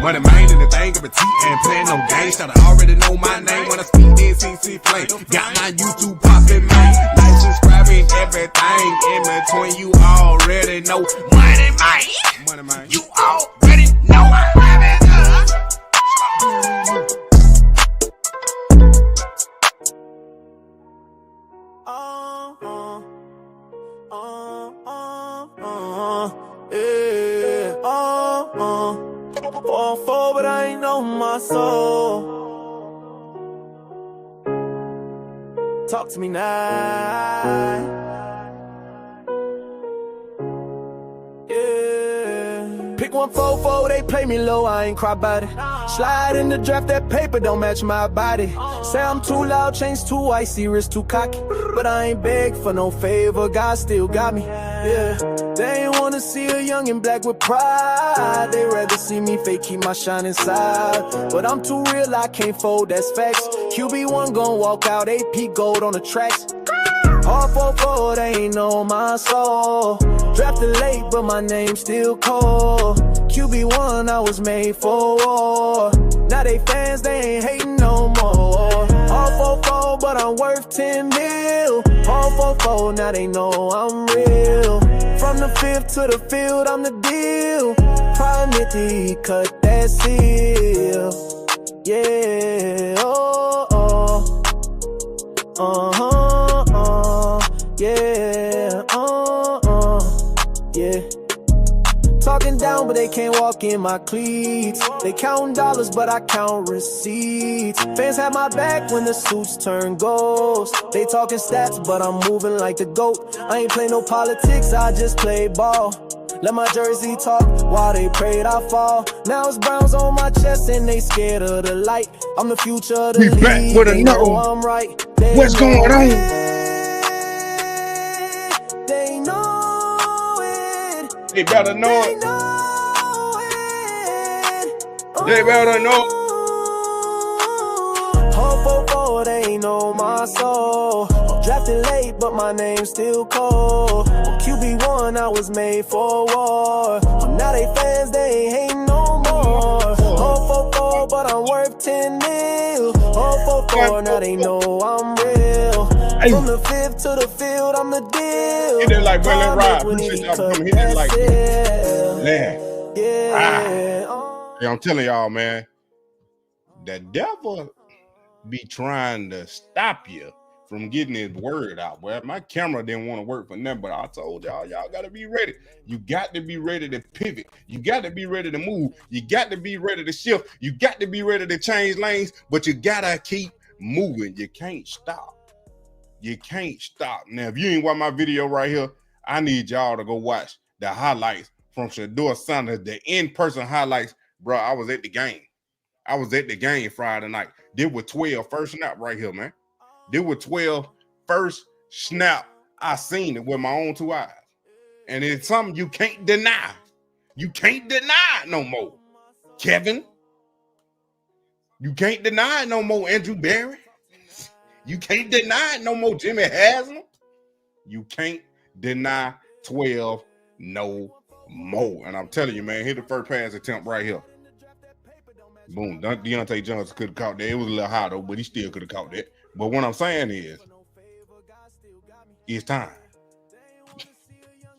Moneymane and the thing of a T and playing no games. Should I already know my name when I speak in CC play. Got my YouTube poppin', man. Like, subscribing, everything in between. You already know. Moneymane. You already know I have it. Fall, but I ain't know my soul. Talk to me now. Yeah. Pick 144, they play me low, I ain't cry about it. Slide in the draft, that paper don't match my body. Say I'm too loud, chains too icy, wrist too cocky. But I ain't beg for no favor, God still got me. Yeah. They ain't wanna see a young and black with pride. They rather see me fake, keep my shine inside. But I'm too real, I can't fold, that's facts. QB1 gon' walk out, AP gold on the tracks. All 4-4, they ain't know my soul. Drafted late, but my name still cold. QB1, I was made for war. Now they fans, they ain't hating no more. All 4-4, but I'm worth 10 mil. All 4-4, now they know I'm real. From the fifth to the field, I'm the deal. Priority, cut that seal. Yeah, oh, yeah, yeah. Talking down, but they can't walk in my cleats. They counting dollars, but I count receipts. Fans have my back when the suits turn ghosts. They talking stats, but I'm moving like the GOAT. I ain't play no politics, I just play ball. Let my jersey talk while they prayed I fall. Now it's Browns on my chest and they scared of the light. I'm the future of the league. Back with they know I'm right. They What's going on? They know it. They better know it. They better know. Hope for they know my soul. Drafted late, but my name's still cold. On QB1, I was made for war. Now they fans, they ain't hating no more. Hope for, but I'm worth 10 mil. Hope for, now they know I'm real. From the fifth to the field, I'm the deal. Hit it like Willie Ride. Appreciate y'all for coming. Hit it like man. Yeah. Yeah, I'm telling y'all, man. The devil be trying to stop you from getting his word out. Well, my camera didn't want to work for nothing, but I told y'all got to be ready. You got to be ready to pivot. You got to be ready to move. You got to be ready to shift. You got to be ready to change lanes, but you got to keep moving. You can't stop. You can't stop. Now, if you ain't watch my video right here, I need y'all to go watch the highlights from Shedeur Sanders, the in-person highlights. Bro, I was at the game. I was at the game Friday night. There were 12 first snap right here, man. There were 12 first snap. I seen it with my own two eyes. And it's something you can't deny. You can't deny it no more. Kevin. You can't deny it no more, Andrew Barry. You can't deny it no more, Jimmy Haslam. You can't deny 12 no more. And I'm telling you, man, hit the first pass attempt right here. Boom. Deontay Johnson could have caught that. It was a little high, though, but he still could have caught that. But what I'm saying is, it's time.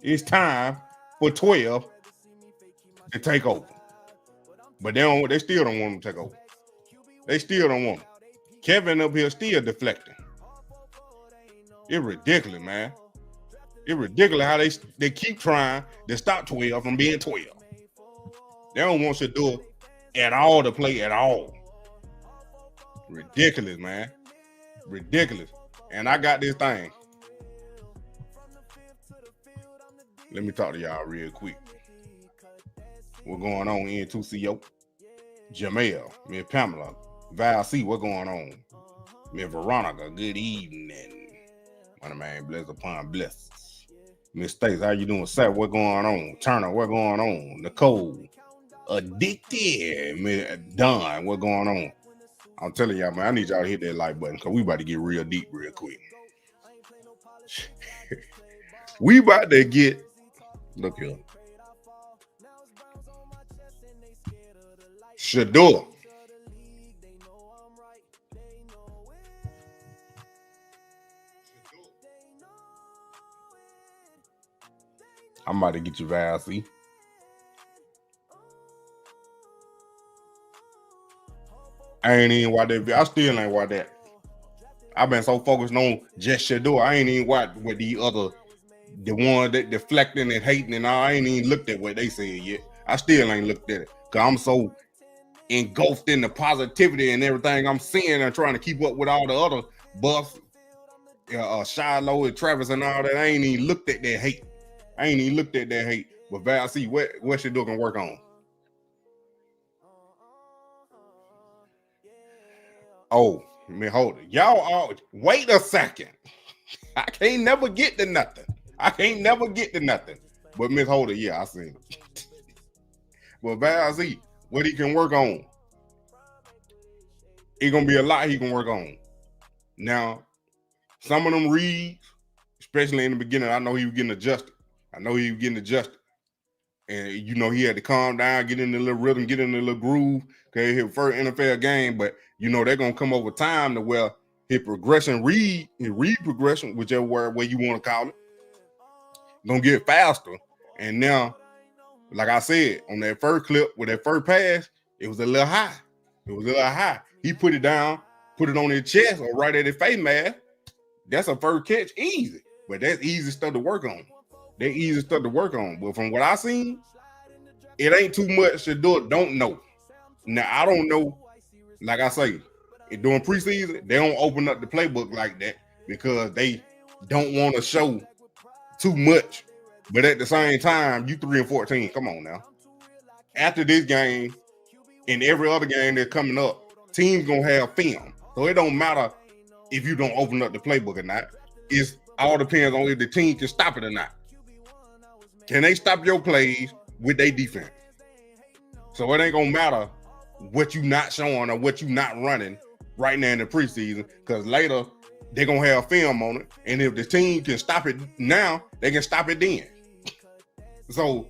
It's time for 12 to take over. But they still don't want him to take over. They still don't want him. Kevin up here still deflecting. It's ridiculous, man. It's ridiculous how they keep trying to stop 12 from being 12. They don't want Shedeur at all to play at all. Ridiculous, man. Ridiculous. And I got this thing. Let me talk to y'all real quick. What's going on, N2CO? Jamel, Miss Pamela, Val C, what's going on? Miss Veronica, good evening. Moneymane, bless upon bless. Miss Stace, how you doing? Seth, what's going on? Turner, what's going on? Nicole, Addicted. Miss Don, what's going on? I'm telling y'all, man, I need y'all to hit that like button because we about to get real deep real quick. We about to get, look here. Shedeur. I'm about to get you Val, see. I ain't even watch that. I still ain't watch that. I've been so focused on just Shedeur. I ain't even watch what the one that deflecting and hating and all. I ain't even looked at what they said yet. I still ain't looked at it. Cause I'm so engulfed in the positivity and everything I'm seeing and trying to keep up with all the other buffs, Shiloh and Travis and all that. I ain't even looked at that hate. But Val, see what Shedeur can work on. Oh, man, hold it. Y'all all wait a second. I can't never get to nothing. But Miss Holder, yeah, I seen it. But Val, see what he can work on. It's gonna be a lot he can work on. Now, some of them reads, especially in the beginning, I know he was getting adjusted. And you know, he had to calm down, get in the little rhythm, get in the little groove. Okay, his first NFL game, but you know they're gonna come over time to where his read progression, whichever way you want to call it, gonna get faster. And now, like I said, on that first clip with that first pass, it was a little high. He put it down, put it on his chest or right at his face mask. That's a first catch, easy. But that's easy stuff to work on. But from what I seen, it ain't too much Shedeur don't know. Now, I don't know, like I say, during preseason, they don't open up the playbook like that because they don't want to show too much. But at the same time, you 3-14. Come on now. After this game and every other game that's coming up, teams gonna have film. So it don't matter if you don't open up the playbook or not. It all depends on if the team can stop it or not. Can they stop your plays with their defense? So it ain't gonna matter what you not showing or what you not running right now in the preseason, because later they're gonna have film on it. And if the team can stop it now, they can stop it then. So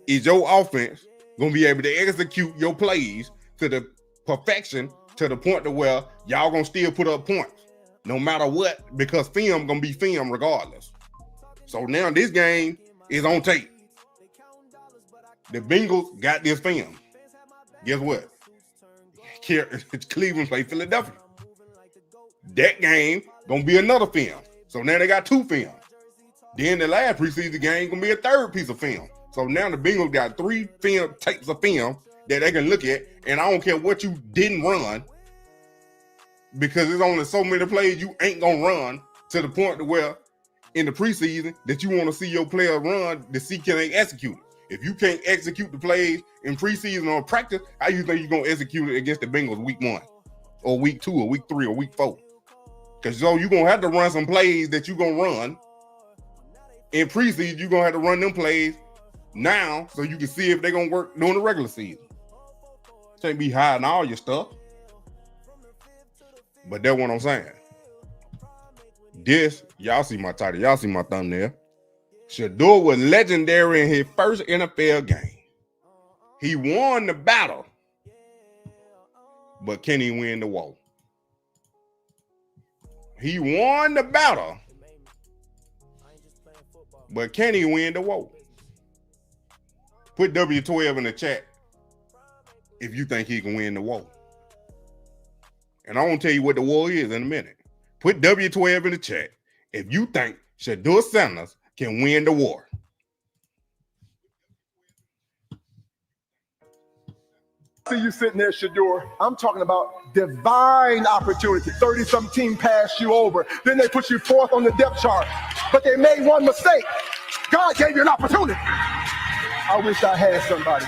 is your offense gonna be able to execute your plays to the perfection, to the point to where y'all gonna still put up points no matter what, because film gonna be film regardless. So now this game is on tape. The Bengals got this film. Guess what? Cleveland played Philadelphia. That game gonna be another film. So now they got two films. Then the last preseason game gonna be a third piece of film. So now the Bengals got three tapes of film that they can look at, and I don't care what you didn't run, because there's only so many plays you ain't gonna run to the point to where in the preseason that you want to see your player run to see can they execute it. If you can't execute the plays in preseason or practice, how you think you're gonna execute it against the Bengals week 1 or week 2 or week 3 or week 4? Because so you're gonna have to run some plays that you're gonna run in preseason. You're gonna have to run them plays now so you can see if they're gonna work during the regular season. Can't be hiding all your stuff. But that's what I'm saying. This, y'all see my title, y'all see my thumbnail. Shedeur was legendary in his first NFL game. He won the battle, but can he win the war? He won the battle, but can he win the war? Put W12 in the chat if you think he can win the war. And I'm going to tell you what the war is in a minute. Put W12 in the chat if you think Shedeur Sanders can win the war. See you sitting there, Shedeur. I'm talking about divine opportunity. 30-some team passed you over. Then they put you fourth on the depth chart. But they made one mistake. God gave you an opportunity. I wish I had somebody.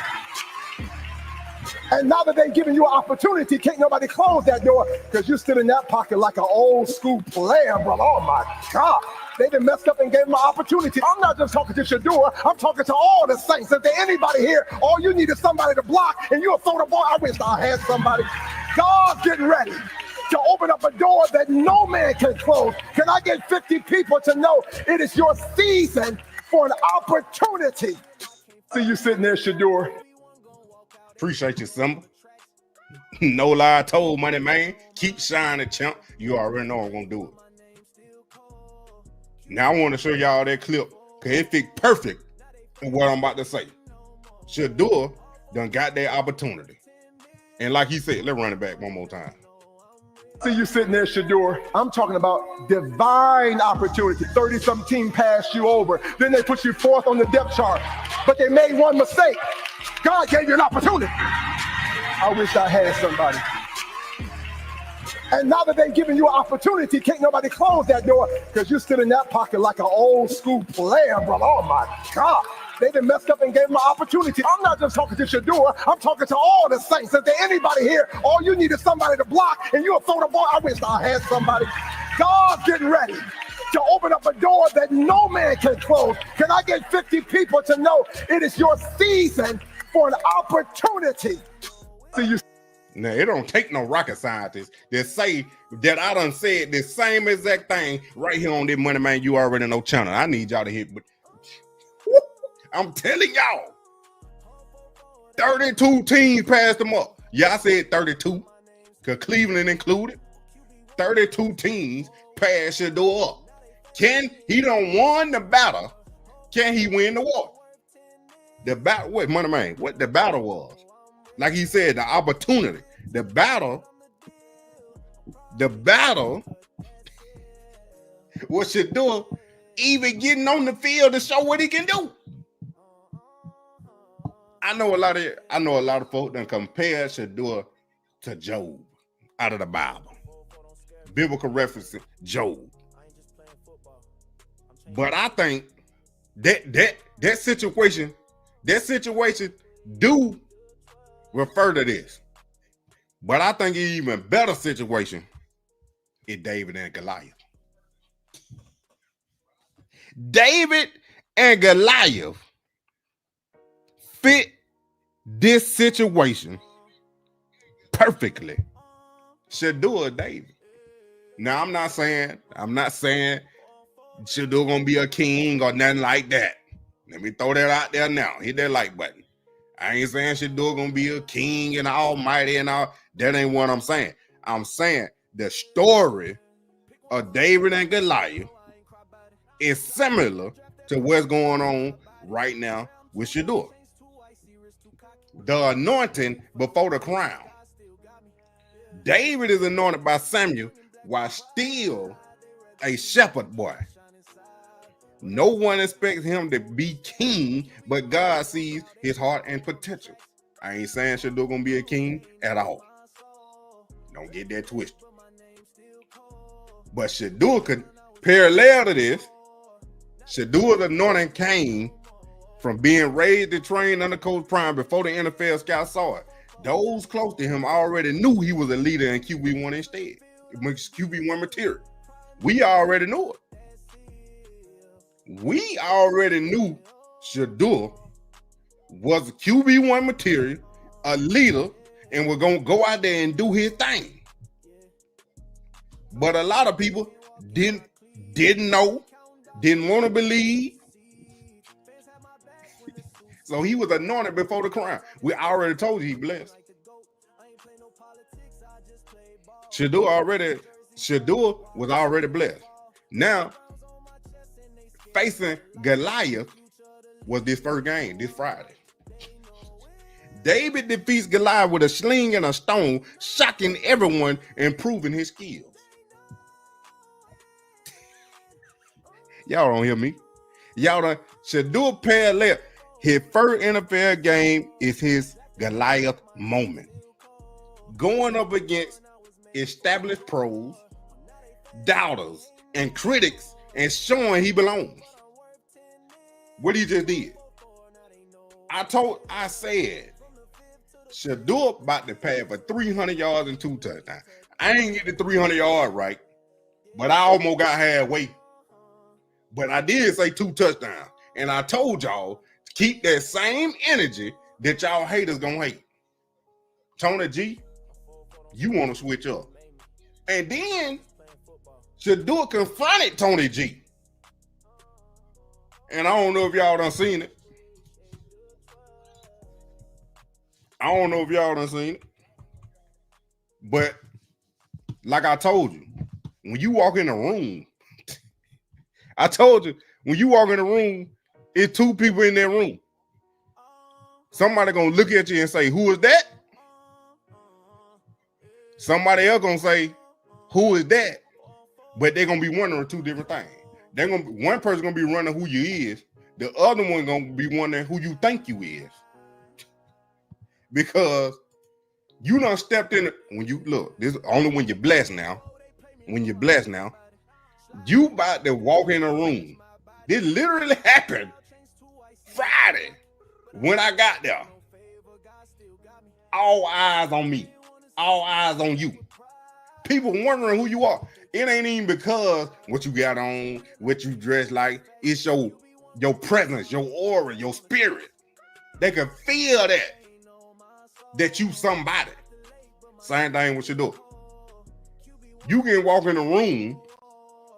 And now that they've given you an opportunity, can't nobody close that door because you stood in that pocket like an old school player, brother. Oh, my God. They done messed up and gave them an opportunity. I'm not just talking to Shedeur. I'm talking to all the saints. If there's anybody here, all you need is somebody to block, and you'll throw the ball. I wish I had somebody. God's getting ready to open up a door that no man can close. Can I get 50 people to know it is your season for an opportunity? See you sitting there, Shedeur. Appreciate you, Simba. No lie told, Moneymane. Keep shining, champ. You already know I'm gonna do it. Now I want to show y'all that clip because it fit perfect in what I'm about to say. Shedeur done got that opportunity. And like he said, let's run it back one more time. See you sitting there, Shedeur. I'm talking about divine opportunity. 30-something team passed you over. Then they put you fourth on the depth chart. But they made one mistake. God gave you an opportunity. I wish I had somebody. And now that they've given you an opportunity, can't nobody close that door because you stood in that pocket like an old school player, brother. Oh my God. They done messed up and gave them an opportunity. I'm not just talking to Shedeur. I'm talking to all the saints. Is there anybody here? All you need is somebody to block, and you'll throw the ball. I wish I had somebody. God's getting ready to open up a door that no man can close. Can I get 50 people to know it is your season for an opportunity? See you. Now, it don't take no rocket scientist to say that I done said the same exact thing right here on this Moneymane You Already Know channel. I need y'all to hit. I'm telling y'all, 32 teams passed them up. Yeah, I said 32, because Cleveland included. 32 teams passed Shedeur up. He done won the battle. Can he win the war? The battle, what, Moneymane, what the battle was. Like he said, the opportunity. The battle was Shedeur even getting on the field to show what he can do. I know a lot of folk that compare Shedeur to Job out of the Bible. Biblical referencing Job. But I think that situation do refer to this. But I think an even better situation is David and Goliath. David and Goliath fit this situation perfectly. Shedeur David. Now I'm not saying Shedeur gonna be a king or nothing like that. Let me throw that out there now. Hit that like button. I ain't saying Shedeur gonna be a king and almighty and all. That ain't what I'm saying. I'm saying the story of David and Goliath is similar to what's going on right now with Shedeur. The anointing before the crown. David is anointed by Samuel while still a shepherd boy. No one expects him to be king, but God sees his heart and potential. I ain't saying Shedeur gonna be a king at all. Don't get that twisted. But Shedeur could parallel to this. Shedeur's anointing came from being raised and trained under Coach Prime before the NFL scout saw it. Those close to him already knew he was a leader in QB1 instead. QB1 material. We already knew it. We already knew Shedeur was a QB1 material, a leader, and we're going to go out there and do his thing. But a lot of people didn't know, didn't want to believe. So he was anointed before the crown. We already told you he blessed. Shedeur was already blessed. Now, facing Goliath was this first game, this Friday. David defeats Goliath with a sling and a stone, shocking everyone and proving his skills. Y'all don't hear me. Y'all don't. Shedeur parallel. His first NFL game is his Goliath moment. Going up against established pros, doubters, and critics, and showing he belongs. What he just did. I said, Shedeur about to pass for 300 yards and 2 touchdowns. I ain't get the 300 yard right, but I almost got halfway. But I did say 2 touchdowns. And I told y'all, keep that same energy that y'all haters gonna hate. Tony G, you want to switch up. And then Shedeur confronted Tony G. And I don't know if y'all done seen it. I don't know if y'all done seen it, but like I told you, when you walk in a room, I told you, when you walk in a room, it's two people in that room. Somebody gonna look at you and say, who is that? Somebody else gonna say, who is that? But they're gonna be wondering two different things. They're gonna one person gonna be wondering who you is, the other one gonna be wondering who you think you is. Because you done stepped in when you look, this is only when you're blessed now. When you're blessed now, you about to walk in a room. This literally happened Friday when I got there. All eyes on me. All eyes on you. People wondering who you are. It ain't even because what you got on, what you dress like. It's your presence, your aura, your spirit. They can feel that you somebody. Same thing with Shedeur. You can walk in a room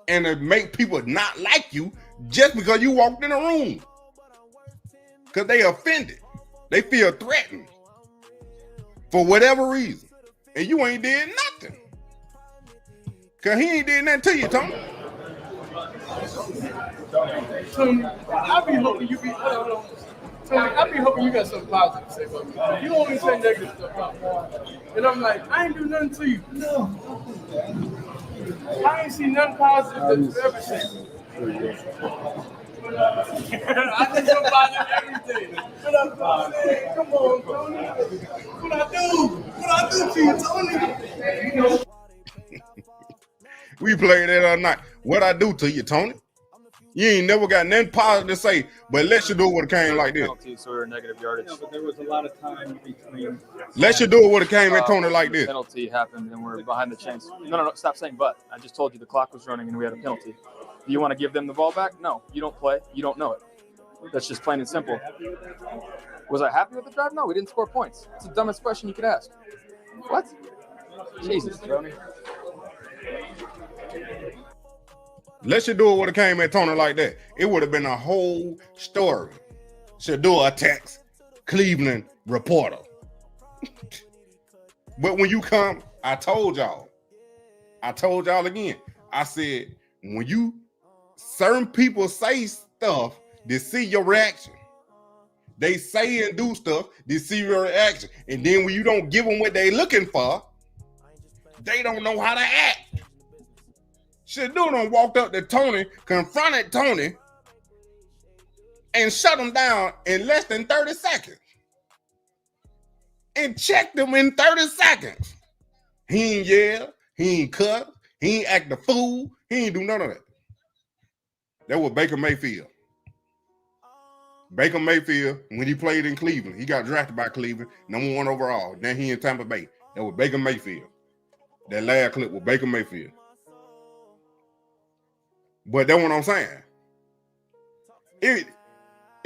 and it make people not like you just because you walked in a room. Because they offended. They feel threatened. For whatever reason. And you ain't did nothing. Because he ain't did nothing to you, Tony. Tony, I be hoping you be... Tony, I be hoping you got something positive to say about me. You only say negative stuff about me. And I'm like, I ain't do nothing to you. No. I ain't seen nothing positive that you ever said. I think I'm positive everything. What I'm saying, come on, Tony. What I do to you, Tony? We played that other night. What I do to you, Tony? You ain't never got nothing positive to say, but let Shedeur would have came like this. Penalties or negative yardage. No, but there was a lot of time between. Let Shedeur would have came at Tony like this. Penalty happened and we're behind the chains. No, stop saying but. I just told you the clock was running and we had a penalty. Do you want to give them the ball back? No, you don't play. You don't know it. That's just plain and simple. Was I happy with the drive? No, we didn't score points. It's the dumbest question you could ask. What? Jesus, Tony. Let Shedeur would have came at Tony like that. It would have been a whole story. Shedeur attacks Cleveland reporter. But when you come, I told y'all again. I said, when you certain people say stuff, they see your reaction. They say and do stuff, they see your reaction. And then when you don't give them what they looking for, they don't know how to act. Shedeur done walked up to Tony, confronted Tony, and shut him down in less than 30 seconds. And checked him in 30 seconds. He ain't yell, he ain't cut, he ain't act the fool, he ain't do none of that. That was Baker Mayfield. Baker Mayfield, when he played in Cleveland, he got drafted by Cleveland, #1 overall. Then he in Tampa Bay. That was Baker Mayfield. That last clip was Baker Mayfield. But that's what I'm saying. It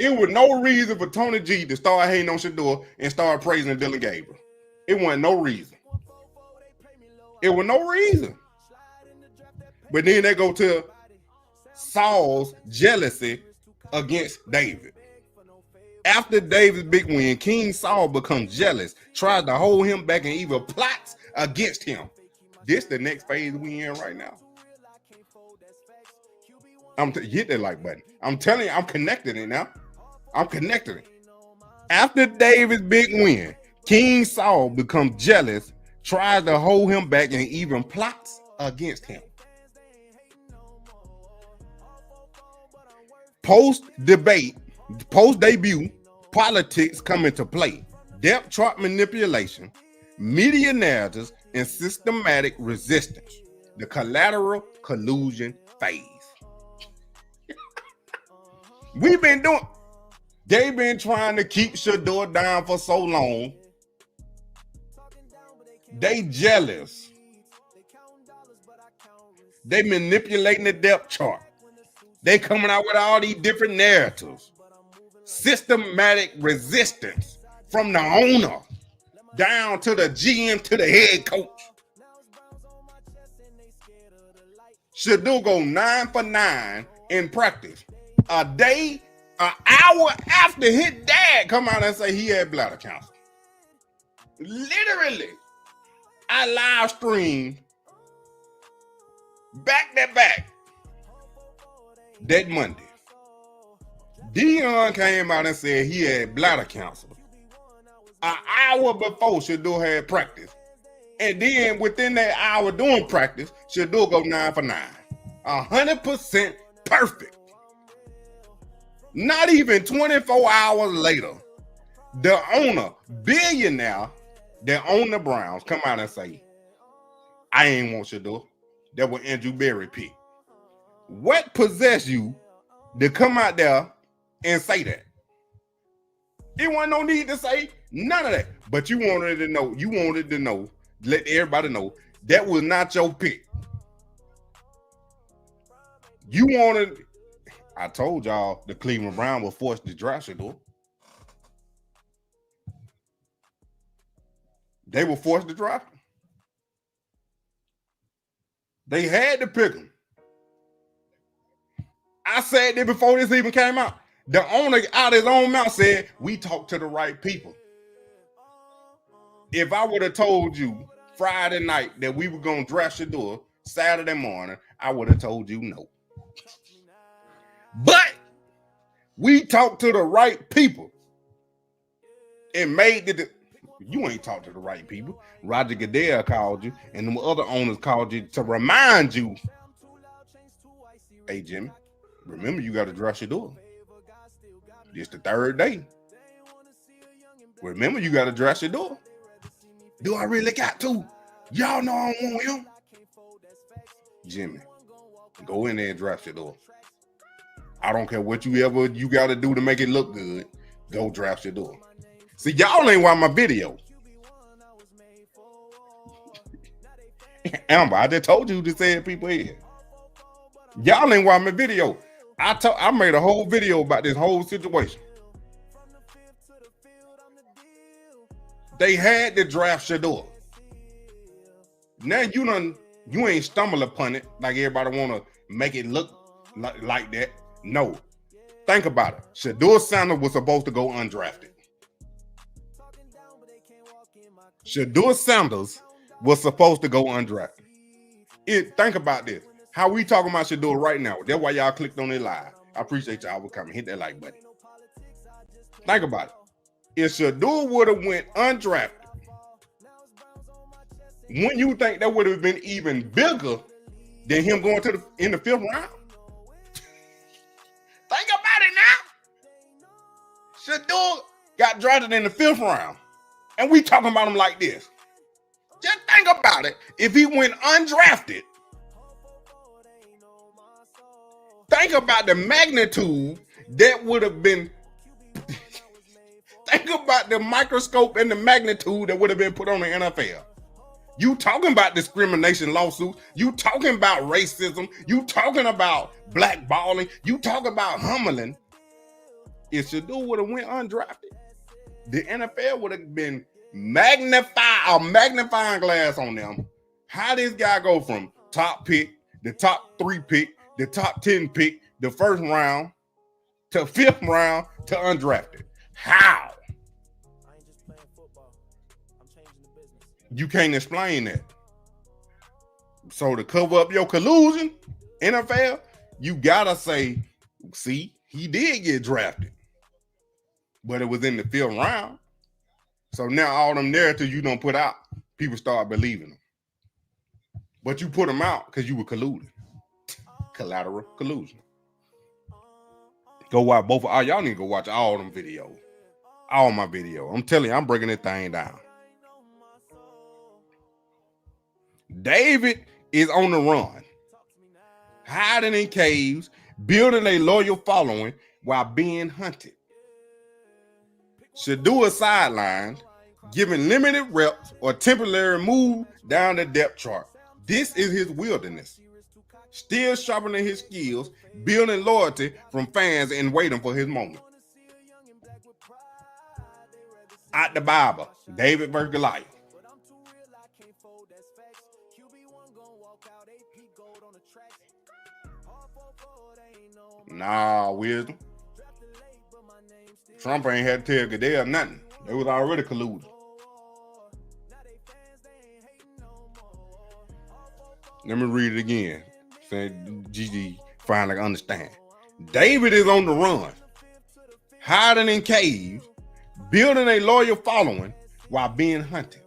was no reason for Tony G to start hating on Shedeur and start praising Dylan Gabriel. It wasn't no reason. It was no reason. But then they go to Saul's jealousy against David. After David's big win, King Saul becomes jealous, tries to hold him back, and even plots against him. This the next phase we in right now. Hit that like button. I'm telling you, I'm connecting it now. I'm connecting it. After David's big win, King Saul becomes jealous, tries to hold him back, and even plots against him. Post-debut, politics come into play. Depth chart manipulation, media narratives, and systematic resistance. The collateral collusion phase. They've been trying to keep Shedeur down for so long. They jealous. They manipulating the depth chart. They coming out with all these different narratives. Systematic resistance from the owner down to the GM to the head coach. Shedeur go 9 for 9 in practice. An hour after his dad come out and say he had bladder cancer. Literally, I live streamed back to back that Monday. Dion came out and said he had bladder cancer an hour before Shedeur had practice. And then within that hour doing practice, Shedeur go 9 for 9. 100% perfect. Not even 24 hours later, the owner, billionaire, that own the Browns, come out and say, I ain't want Shedeur. That was Andrew Berry pick. What possessed you to come out there and say that? It wasn't no need to say none of that. But you wanted to know, let everybody know that was not your pick. You wanted, I told y'all the Cleveland Browns were forced to draft Shedeur. They were forced to draft him. They had to pick him. I said that before this even came out. The owner out of his own mouth said, we talked to the right people. If I would have told you Friday night that we were going to draft Shedeur Saturday morning, I would have told you no. But we talked to the right people and made the... You ain't talked to the right people. Roger Goodell called you, and the other owners called you to remind you, hey, Jimmy, remember you got to draft Shedeur. It's the third day. Remember you got to draft Shedeur. Do I really got to? Y'all know I don't want him. Jimmy, go in there and draft Shedeur. I don't care what you got to do to make it look good. Go draft Shedeur. See, y'all ain't watch my video. Amber, I just told you to say it, people here. Y'all ain't watch my video. I made a whole video about this whole situation. They had to draft Shedeur. Now you ain't stumble upon it like everybody want to make it look like that. No. Think about it. Shedeur Sanders was supposed to go undrafted. Shedeur Sanders was supposed to go undrafted. Think about this. How we talking about Shedeur right now? That's why y'all clicked on it live. I appreciate y'all for coming. Hit that like button. Think about it. If Shedeur would have went undrafted, wouldn't you think that would have been even bigger than him going in the 5th round? Think about it now. Shedeur got drafted in the 5th round. And we talking about him like this. Just think about it. If he went undrafted, think about the magnitude that would have been. Think about the microscope and the magnitude that would have been put on the NFL. You talking about discrimination lawsuits. You talking about racism. You talking about blackballing. You talking about humbling. If Shedeur would have went undrafted, the NFL would have been magnifying glass on them. How this guy go from top pick, the top 3 pick, the top 10 pick, the 1st round, to 5th round, to undrafted? How? You can't explain that. So to cover up your collusion, NFL, you gotta say, see, he did get drafted, but it was in the 5th round. So now all them narratives you don't put out, people start believing them. But you put them out because you were colluding. Collateral collusion. Go watch both. Y'all need to go watch all them videos. All my videos. I'm telling you, I'm breaking that thing down. David is on the run, hiding in caves, building a loyal following while being hunted. Shedeur sidelined, giving limited reps or temporary move down the depth chart. This is his wilderness. Still sharpening his skills, building loyalty from fans and waiting for his moment. Out the Bible, David versus Goliath. Nah, wisdom. Trump ain't had to tell Goodell nothing. They was already colluding. Let me read it again. Saying GG finally understand. David is on the run, hiding in caves, building a loyal following while being hunted.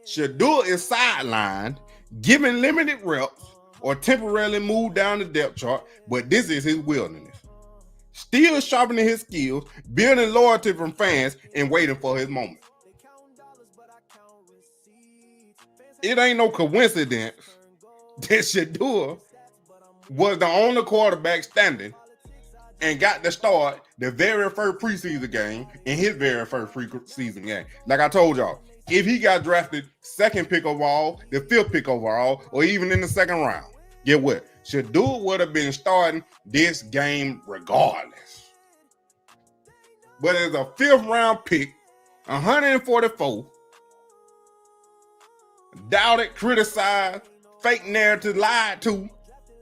Shedeur is sidelined, given limited reps, or temporarily moved down the depth chart, but this is his wilderness. Still sharpening his skills, building loyalty from fans, and waiting for his moment. It ain't no coincidence that Shedeur was the only quarterback standing and got to start the very first preseason game in his very first preseason game. Like I told y'all, if he got drafted second pick overall, the fifth pick overall, or even in the second round, get what? Shedeur would have been starting this game regardless. But as a fifth round pick, 144, doubted, criticized, fake narrative, lied to,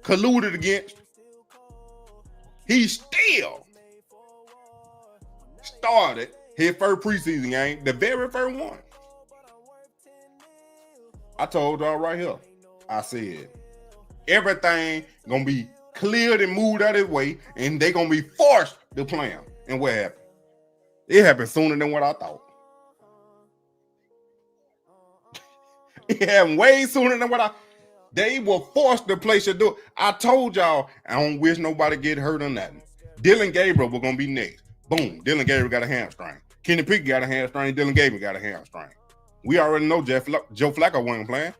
colluded against, he still started his first preseason game, the very first one. I told y'all right here, I said, everything gonna be cleared and moved out of his way, and they gonna be forced to play him. And what happened? It happened sooner than what I thought. It happened way sooner than what I. They were forced to play Shedeur. I told y'all, I don't wish nobody get hurt or nothing. Dylan Gabriel was gonna be next. Boom, Dylan Gabriel got a hamstring. Kenny Pickett got a hamstring. Dylan Gabriel got a hamstring. We already know Joe Flacco wasn't playing.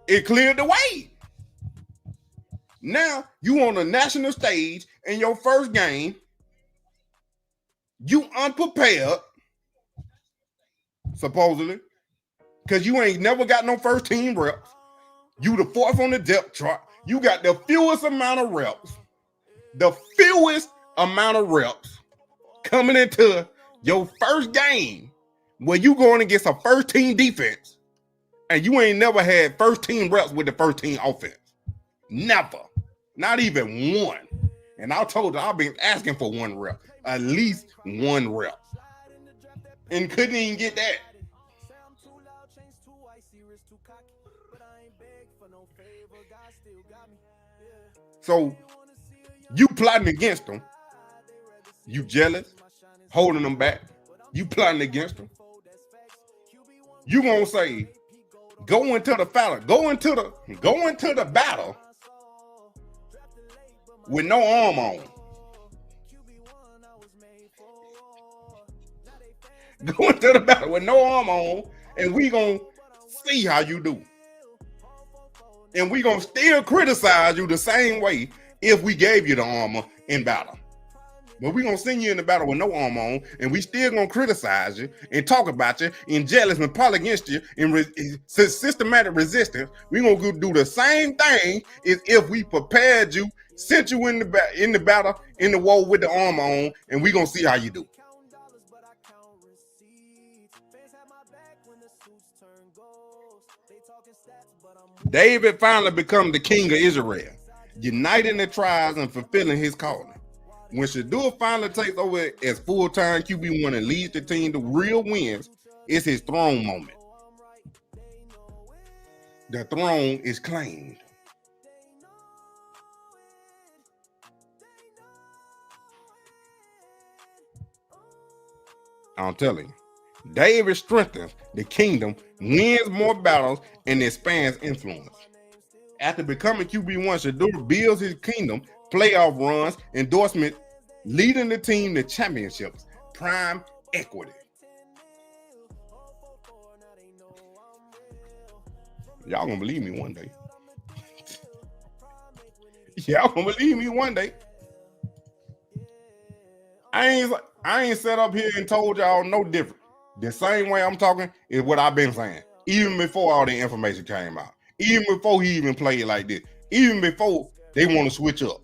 It cleared the way. Now you on the national stage in your first game. You unprepared, supposedly, because you ain't never got no first team reps. You the fourth on the depth chart. You got the fewest amount of reps. The fewest amount of reps coming into your first game where you going against a first team defense and you ain't never had first team reps with the first team offense. Never. Not even one. And I told you I've been asking for one rep. At least one rep. And couldn't even get that. So you plotting against them. You jealous, holding them back. You plotting against them. You gonna say, go into the battle with no arm on. Go into the battle with no arm on, and we gonna see how you do. And we gonna still criticize you the same way if we gave you the armor in battle. But we gonna send you in the battle with no armor on, and we still gonna criticize you and talk about you and jealous and plot against you in systematic resistance. We gonna go do the same thing as if we prepared you, sent you in the battle, in the war with the armor on, and we gonna see how you do. David finally become the king of Israel, uniting the tribes and fulfilling his calling. When Shedeur finally takes over as full-time QB1 and leads the team to real wins, it's his throne moment. The throne is claimed. I'm telling you, David strengthens the kingdom, wins more battles, and expands influence. After becoming QB1, Shedeur builds his kingdom, playoff runs, endorsement, leading the team to championships, prime equity. Y'all gonna believe me one day. Y'all gonna believe me one day. I ain't sat up here and told y'all no different. The same way I'm talking is what I've been saying, even before all the information came out, even before he even played like this, even before they want to switch up.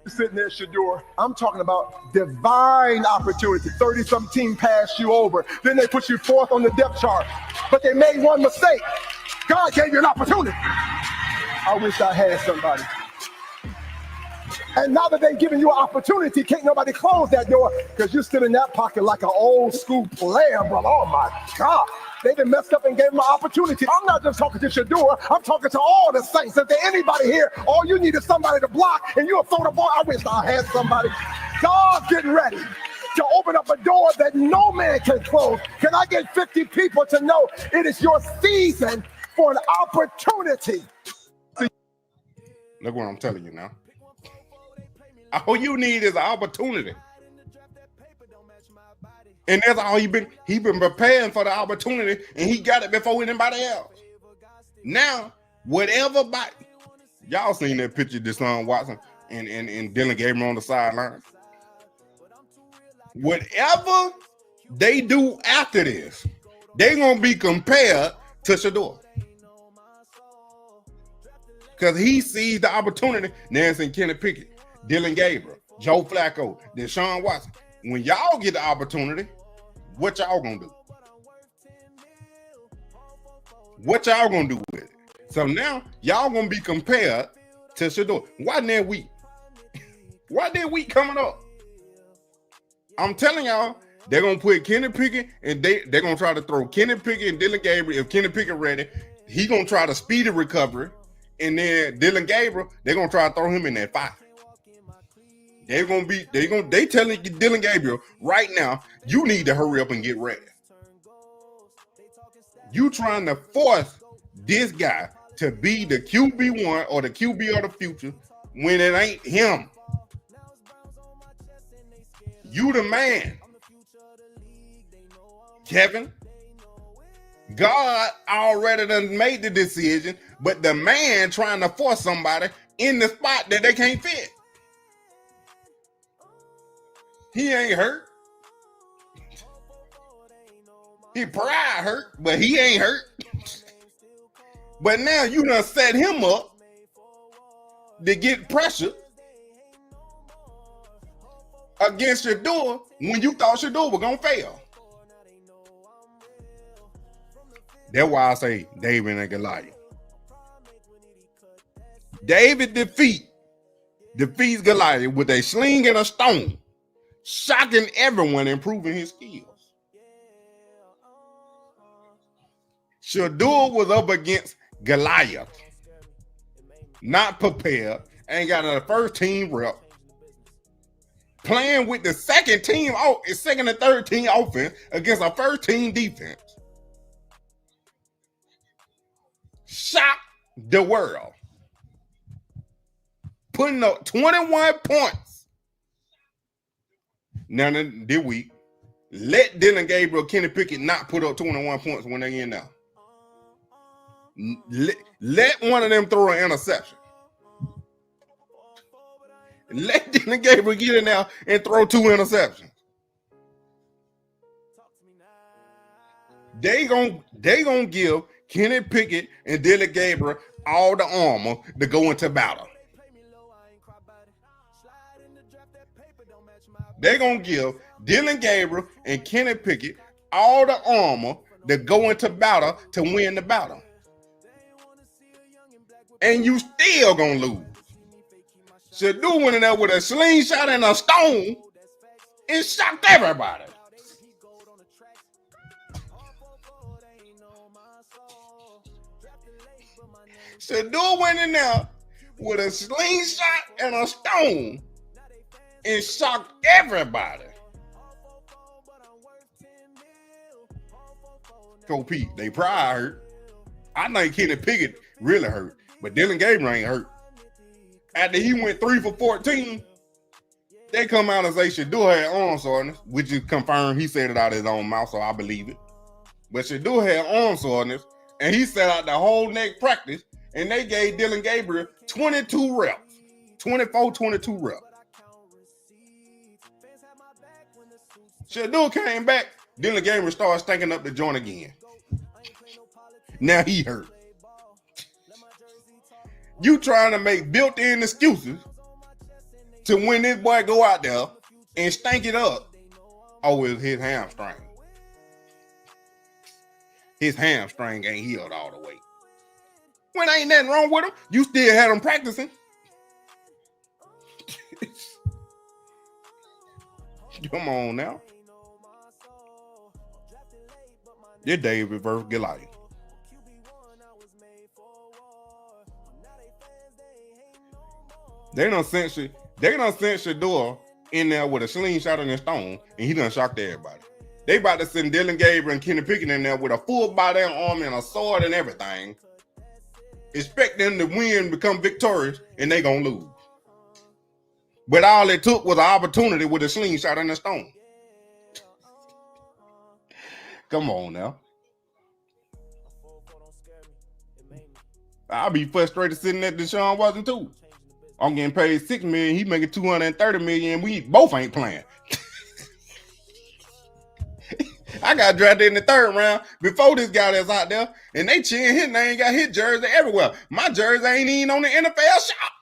Sitting there, Shedeur, I'm talking about divine opportunity. 30-something team passed you over. Then they put you fourth on the depth chart. But they made one mistake. God gave you an opportunity. I wish I had somebody. And now that they've given you an opportunity, can't nobody close that door because you're still in that pocket like an old school player, brother. Oh my God. They done messed up and gave them an opportunity. I'm not just talking to Shedeur. I'm talking to all the saints. If there's anybody here, all you need is somebody to block, and you'll throw the ball. I wish I had somebody. God's getting ready to open up a door that no man can close. Can I get 50 people to know it is your season for an opportunity? Look what I'm telling you now. All you need is an opportunity. And that's all he been preparing for the opportunity, and he got it before anybody else. Now, whatever y'all seen that picture of Deshaun Watson and Dylan Gabriel on the sideline. Whatever they do after this, they're gonna be compared to Shedeur. Because he sees the opportunity. Nancy Kenny Pickett, Dylan Gabriel, Joe Flacco, Deshaun Watson. When y'all get the opportunity, what y'all gonna do? What y'all gonna do with it? So now y'all gonna be compared to Shedeur. Why that week? Why that week coming up? I'm telling y'all, they're gonna put Kenny Pickett and they're gonna try to throw Kenny Pickett and Dylan Gabriel. If Kenny Pickett ready, he gonna try to speed the recovery, and then Dylan Gabriel, they're gonna try to throw him in that fight. They telling Dylan Gabriel right now, you need to hurry up and get ready. You trying to force this guy to be the QB1 or the QB of the future when it ain't him. You the man. Kevin, God already done made the decision, but the man trying to force somebody in the spot that they can't fit. He ain't hurt. He probably hurt, but he ain't hurt. But now you done set him up to get pressure against Shedeur when you thought Shedeur was gonna fail. That's why I say David and Goliath. David defeats Goliath with a sling and a stone, shocking everyone and proving his skills. Shedeur was up against Goliath, not prepared, ain't got a first team rep, playing with the second and third team offense against a first team defense. Shocked the world, putting up 21 points. Now this week, let Dylan Gabriel, Kenny Pickett not put up 21 points when they in there. Let one of them throw an interception. Let Dylan Gabriel get in there and throw 2 interceptions. They gonna give Kenny Pickett and Dylan Gabriel all the armor to go into battle. They're gonna give Dylan Gabriel and Kenny Pickett all the armor to go into battle to win the battle. And you still gonna lose. Shedeur went in there with a slingshot and a stone and shocked everybody. Shedeur went in there with a slingshot and a stone and shocked everybody. Go Pete, they probably hurt. I think Kenny Pickett really hurt, but Dylan Gabriel ain't hurt. After he went 3 for 14, they come out and say Shedeur had arm soreness, which is confirmed. He said it out of his own mouth, so I believe it. But Shedeur had arm soreness, and he sat out the whole next practice, and they gave Dylan Gabriel 22 reps, 22 reps. Shedeur came back, Dylan Gabriel started stinking up the joint again. Now he hurt. You trying to make built-in excuses to when this boy go out there and stink it up. Oh, it's his hamstring. His hamstring ain't healed all the way. When ain't nothing wrong with him, you still had him practicing. Come on now. This David versus Goliath. They done sent Shedeur in there with a slingshot and a stone, and he done shocked everybody. They about to send Dylan Gabriel and Kenny Pickett in there with a full body armor and a sword and everything. Expect them to win, become victorious, and they gonna lose. But all it took was an opportunity with a slingshot and a stone. Come on now. I'll be frustrated sitting at Deshaun Watson too. I'm getting paid $6 million. He making $230 million. We both ain't playing. I got drafted in the 3rd round before this guy that's out there, and they cheering his name, got his jersey everywhere. My jersey ain't even on the NFL shop.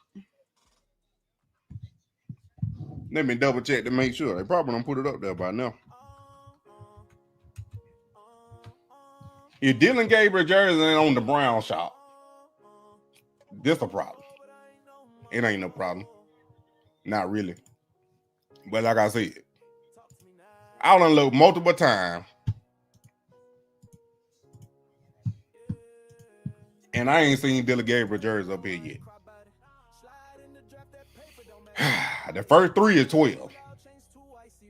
Let me double check to make sure. They probably don't put it up there by now. If Dylan Gabriel jersey ain't on the Brown shop, this a problem. It ain't no problem. Not really. But like I said, I done looked multiple times, and I ain't seen Dylan Gabriel jersey up here yet. The first 3 is 12.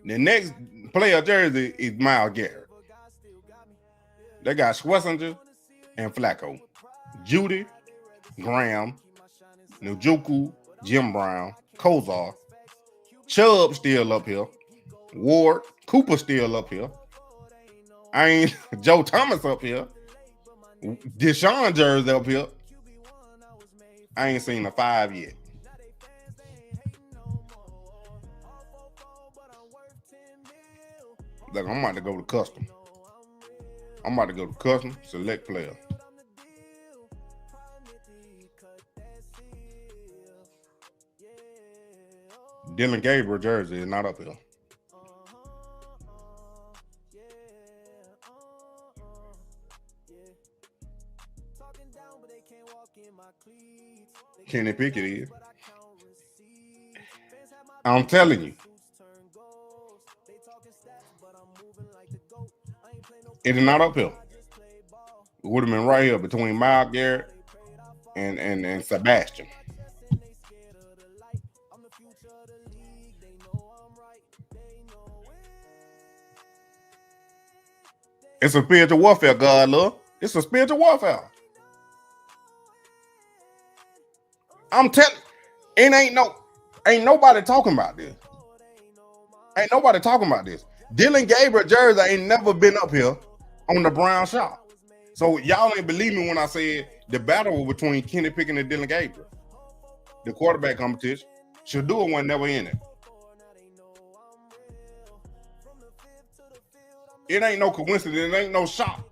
The next player jersey is Myles Garrett. They got Schlesinger and Flacco, Judy, Graham, Njoku, Jim Brown, Kozar, Chubb still up here, Ward, Cooper still up here. I ain't Joe Thomas up here, Deshaun jersey up here. I ain't seen a 5 yet. Look, I'm about to go to custom. Select player. Dylan Gabriel jersey is not up here. Kenny Pickett is. I'm telling you. It is not up here. It would have been right here between Myles Garrett and Sebastian. It's a spiritual warfare, God, love. It's a spiritual warfare. I'm telling you, ain't nobody talking about this. Dylan Gabriel jersey ain't never been up here on the Brown shop. So y'all ain't believe me when I said the battle was between Kenny Pickett and Dylan Gabriel. The quarterback competition. Shedeur was never in it. It ain't no coincidence. It ain't no shock.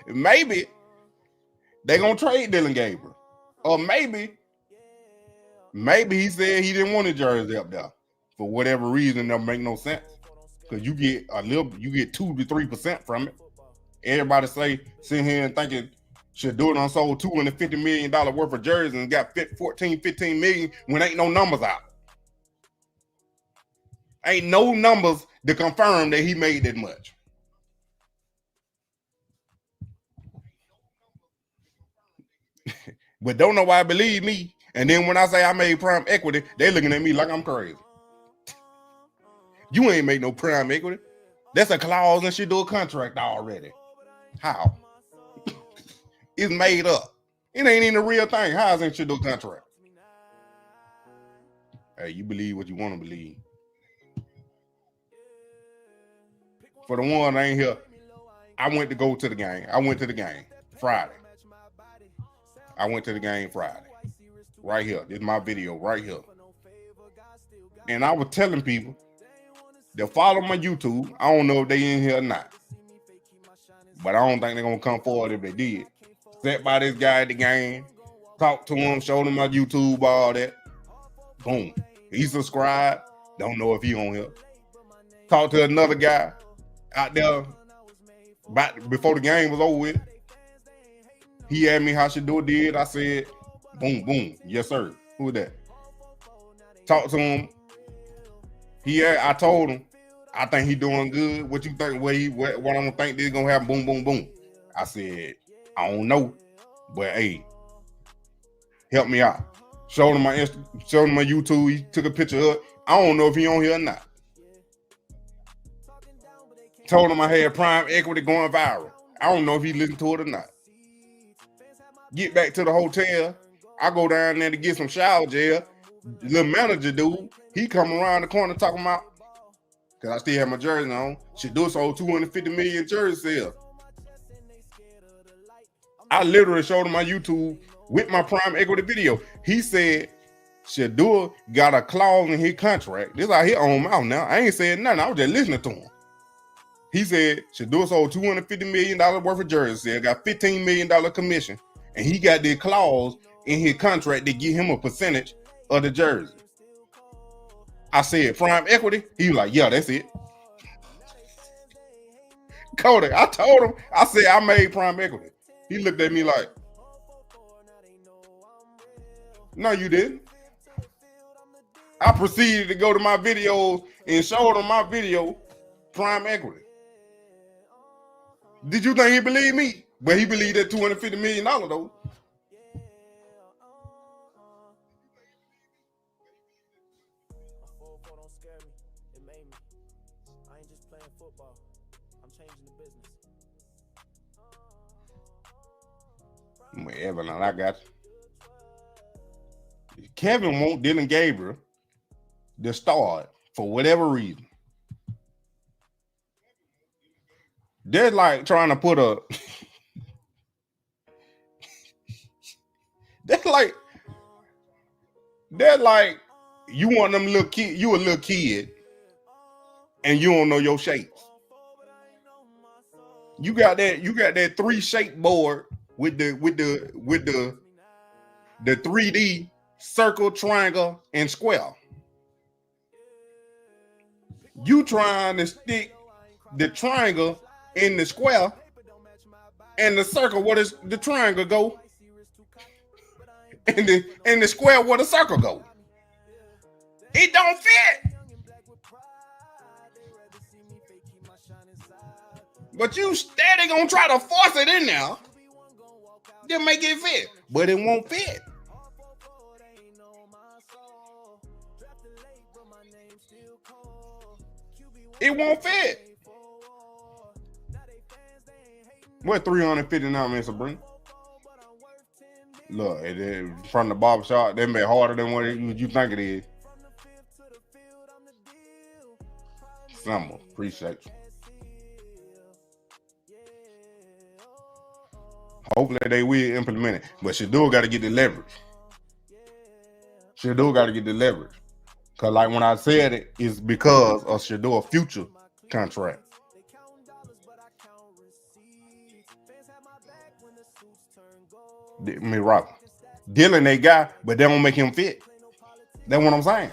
Maybe they gonna trade Dylan Gabriel, or maybe he said he didn't want a jersey up there for whatever reason. That make no sense because you get 2 to 3% from it. Everybody sitting here and thinking Shedeur done sold $250 million worth of jerseys and got 15 million when ain't no numbers out. Ain't no numbers to confirm that he made that much. But don't nobody believe me. And then when I say I made prime equity, they looking at me like I'm crazy. You ain't make no prime equity. That's a clause in Shedeur contract already. How? It's made up. It ain't even a real thing. How is it in Shedeur contract? Hey, you believe what you want to believe. For the one that ain't here, I went to go to the game. I went to the game Friday. Right here. This is my video right here. And I was telling people to follow my YouTube. I don't know if they in here or not. But I don't think they're going to come forward if they did. Sat by this guy at the game. Talk to him. Showed him my YouTube, all that. Boom. He subscribed. Don't know if he on here. Talk to another guy out there before the game was over with. He asked me how Shedeur did. I said, Boom, boom. Yes, sir. Who is that? Talk to him. I told him, I think he doing good. What you think? What I'm gonna think this gonna happen? Boom, boom, boom. I said, I don't know, but hey, help me out. Showed him my YouTube. He took a picture of it. I don't know if he on here or not. Told him I had Prime Equity going viral. I don't know if he listened to it or not. Get back to the hotel. I go down there to get some shower gel. The little manager dude, he come around the corner talking about, because I still have my jersey on, Shedeur sold 250 million jersey sales. I literally showed him my YouTube with my Prime Equity video. He said Shedeur got a clause in his contract. This out here on mouth now. I ain't saying nothing. I was just listening to him. He said Shedeur sold $250 million worth of jersey sales, got $15 million commission, and he got the clause in his contract to give him a percentage of the jersey. I said Prime Equity. He was like, yeah, that's it. Cody, I told him, I said I made Prime Equity. He looked at me like, no, you didn't. I proceeded to go to my videos and showed him my video, Prime Equity. Did you think he believed me? But he believed that $250 million though. Evan, I got you. Kevin want Dylan Gabriel to start for whatever reason. They're like trying to put a they're like you want them little kid, you a little kid and you don't know your shapes. You got that 3-shape board with the 3D circle, triangle, and square. You trying to stick the triangle in the square and the circle where the triangle go, and the square where the circle go. It don't fit. But you steady gonna try to force it in there. Just make it fit, but it won't fit. It won't fit. What 359 minutes of bring? Look, from the barbershop, they made harder than what you think it is. Summer, appreciate you. Hopefully they will implement it. But Shedeur got to get the leverage. Shedeur got to get the leverage. Because like when I said it, it's because of Shedeur's future contract. Me rock. Dylan, they guy, but they don't make him fit. That's what I'm saying.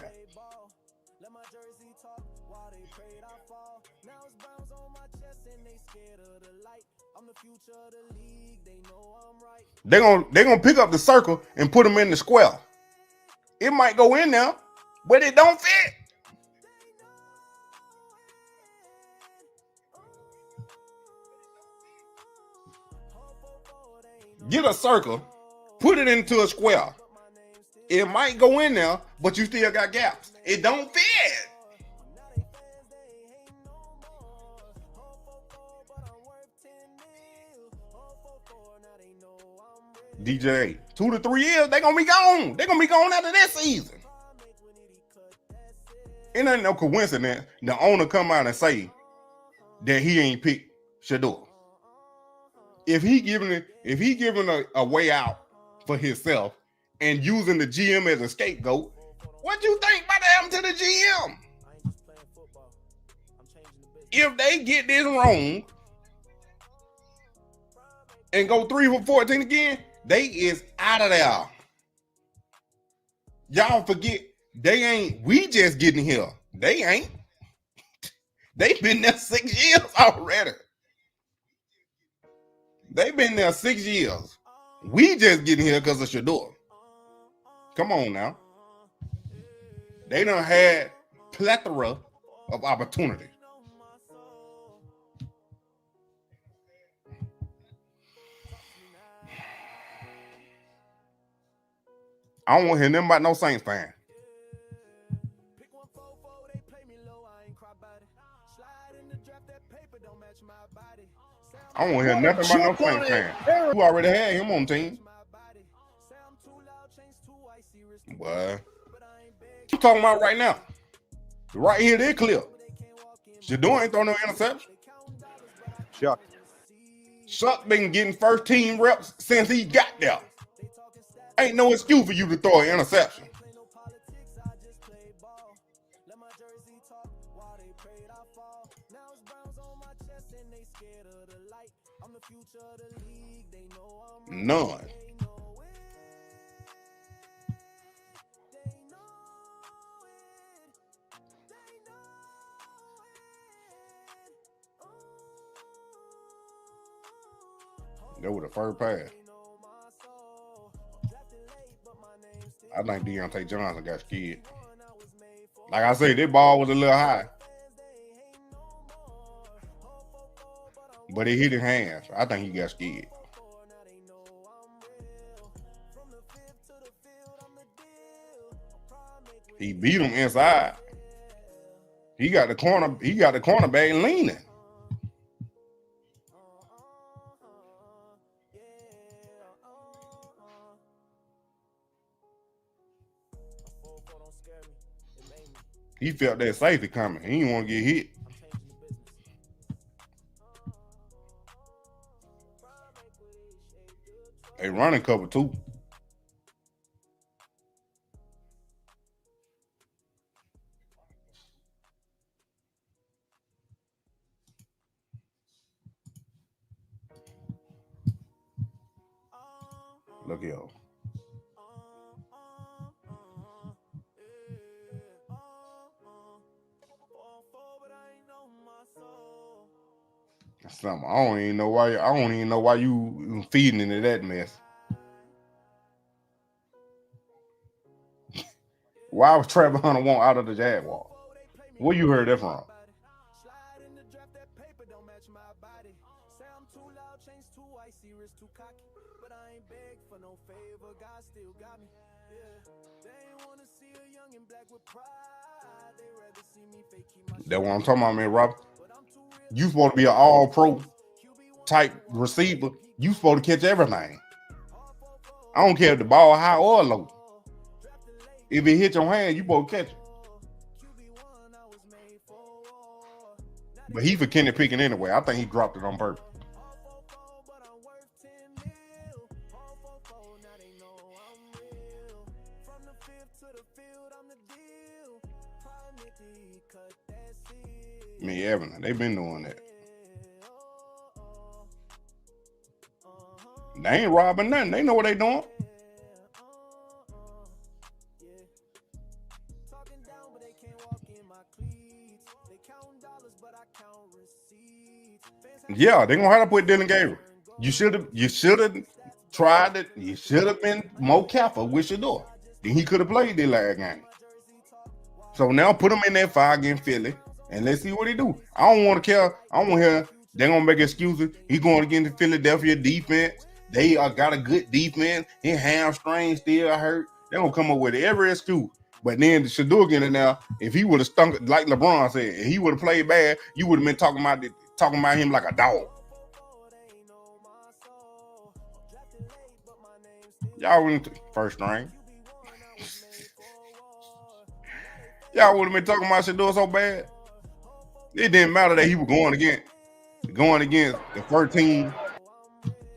They're gonna pick up the circle and put them in the square. It might go in there, but it don't fit. Get a circle, put it into a square. It might go in there, but you still got gaps. It don't fit. DJ, 2 to 3 years, they're gonna be gone. They're gonna be gone after this season. It ain't no coincidence the owner come out and say that he ain't picked Shedeur. If he giving a way out for himself and using the GM as a scapegoat, what you think about to happen to the GM? If they get this wrong and go 3 for 14 again, they is out of there. Y'all forget, we just getting here. They ain't. They've been there 6 years already. They've been there 6 years. We just getting here because of Shedeur. Come on now. They done had plethora of opportunities. I don't want to hear nothing about no Saints fan. I don't want to hear nothing about no Saints fan. You already had him on team. What you talking about right now? Right here, this clip. Shedeur ain't throwing no interception. Chuck been getting first team reps since he got there. Ain't no excuse for you to throw an interception. None. That was the first pass. I think Deontay Johnson got scared. Like I said, that ball was a little high. But it hit his hands. I think he got scared. He beat him inside. He got the cornerback leaning. He felt that safety coming. He didn't want to get hit. They running cover too. Look here. Something. I don't even know why you feeding into that mess. Why was Trevor Hunter want out of the Jaguar? Where you heard that from? That's what I'm talking about, man, Robert. You supposed to be an all-pro type receiver. You supposed to catch everything. I don't care if the ball high or low. If it hit your hand, you supposed to catch it. But he for Kenny Pickett anyway. I think he dropped it on purpose. Me, Evan, they've been doing that. They ain't robbing nothing. They know what they doing. Yeah, they're gonna have to put Dylan Gabriel. You should have tried it. You should have been more careful with Shedeur. Then he could have played the last game. So now put him in that fire against Philly. And let's see what he do. I don't want to care. I don't want to hear they're going to make excuses. He's going against the Philadelphia defense. They got a good defense. His hamstring still hurt. They're going to come up with every excuse. But then the Shedeur getting there, if he would have stunk, like LeBron said, if he would have played bad, you would have been talking about him like a dog. Y'all wouldn't first string. Y'all would have been talking about Shedeur so bad. It didn't matter that he was going against the first team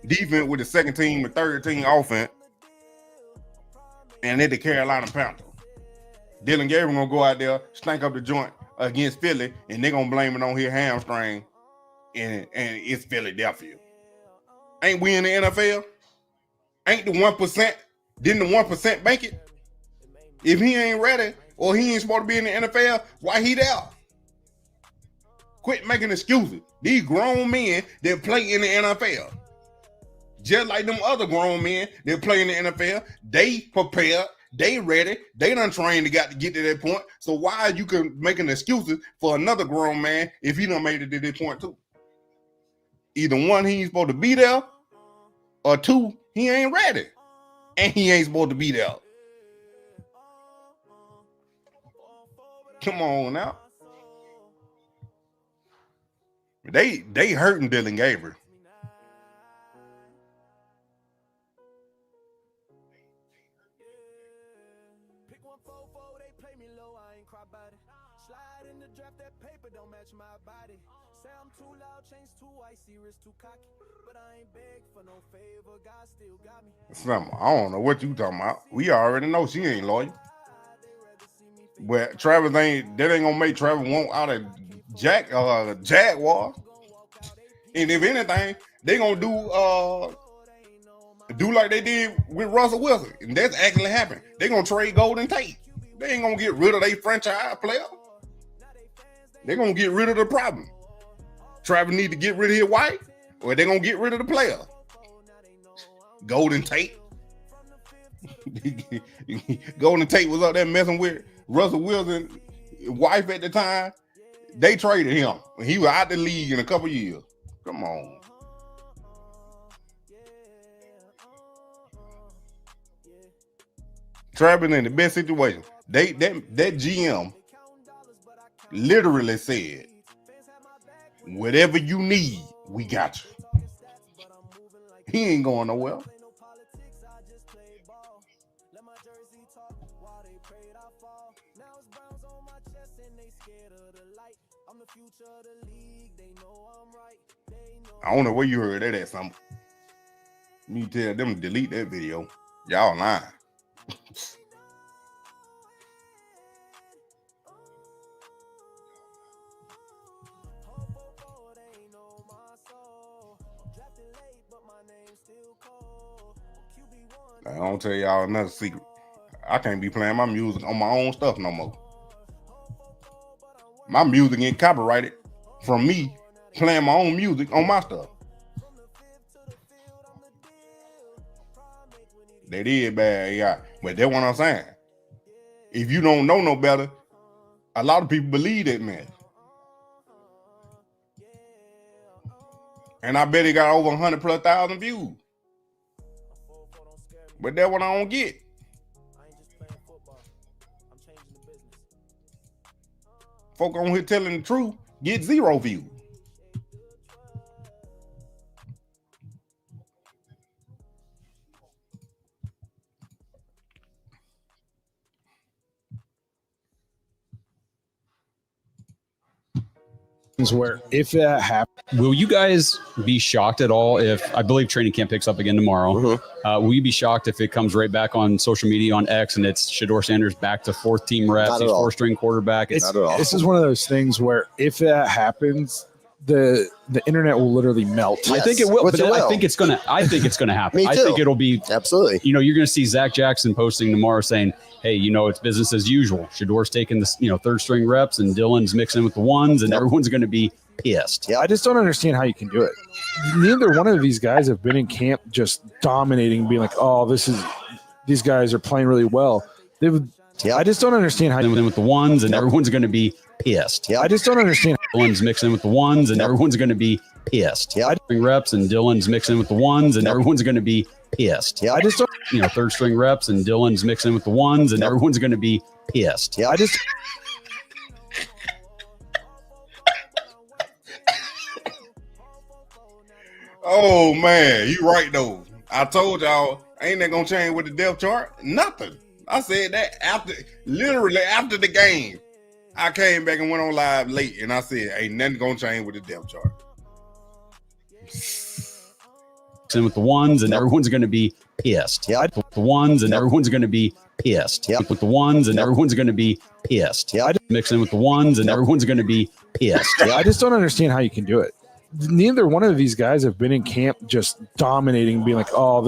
defense with the second team, the third team offense, and then the Carolina Panthers. Dylan Gabriel gonna go out there, stank up the joint against Philly, and they're gonna blame it on his hamstring, and it's Philadelphia. Ain't we in the NFL? Ain't the 1%? Didn't the 1% make it? If he ain't ready or he ain't supposed to be in the NFL, why he there? Quit making excuses. These grown men that play in the NFL, just like them other grown men that play in the NFL, they prepared, They ready. They done trained to get to that point. So why are you making excuses for another grown man if he done made it to this point too? Either one, he ain't supposed to be there, or two, he ain't ready. And he ain't supposed to be there. Come on now. They hurting Dylan Gabriel. Slide in the draft, that paper don't match my body. Say I'm too loud, change too icy, wrist too cocky. But I ain't beg for no favor, God still got me. Something, I don't know what you talking about. We already know she ain't loyal. But Travis ain't gonna make Travis want out of Jaguar. And if anything, they gonna do like they did with Russell Wilson. And that's actually happened. They gonna trade Golden Tate. They ain't gonna get rid of their franchise player. They're gonna get rid of the problem. Travis need to get rid of his wife, or they gonna get rid of the player. Golden Tate. Golden Tate was up there messing with Russell Wilson's wife at the time. They traded him. He was out the league in a couple years. Come on. Travis in the best situation. That GM literally said, whatever you need, we got you. He ain't going nowhere. I don't know where you heard that at, something. You tell them to delete that video. Y'all lying. I don't tell y'all another secret. I can't be playing my music on my own stuff no more. My music ain't copyrighted from me playing my own music on my stuff. They did bad, yeah. But that's what I'm saying. If you don't know no better, a lot of people believe that man. And I bet he got over 100,000+ views. But that's what I don't get. Folk on here telling the truth get 0 views. Where if that happens, will you guys be shocked at all if I believe training camp picks up again tomorrow? Mm-hmm. Will you be shocked if it comes right back on social media on X and it's Shedeur Sanders back to 4th team reps, he's 4th string quarterback? Not at all. This is one of those things where if that happens, the internet will literally melt. Yes, I think it will, but I think it's gonna happen. Me too. I think it'll be absolutely. You're gonna see Zach Jackson posting tomorrow saying, hey, it's business as usual. Shedeur's taking the 3rd string reps and Dylan's mixing with the ones, and everyone's gonna be pissed. Yeah, I just don't understand how you can do it. Neither one of these guys have been in camp just dominating, being like, oh, these guys are playing really well. I just don't understand how you with the ones, and everyone's gonna be pissed. I just don't understand. Dylan's mixing with the ones, and everyone's going to be pissed. Reps and Dylan's mixing with the ones, and everyone's going to be pissed. I just don't. 3rd string reps and Dylan's mixing with the ones, and everyone's going to be pissed. I just. Oh man, you right though. I told y'all, ain't that gonna change with the depth chart? Nothing. I said that literally after the game. I came back and went on live late, and I said, ain't nothing gonna change with the depth chart. And with the ones, and everyone's going to be pissed. With the ones, and everyone's going to be pissed. With the ones, and everyone's going to be pissed. Mixing with the ones, and everyone's going to be pissed. I just don't understand how you can do it. Neither one of these guys have been in camp just dominating, being like, oh,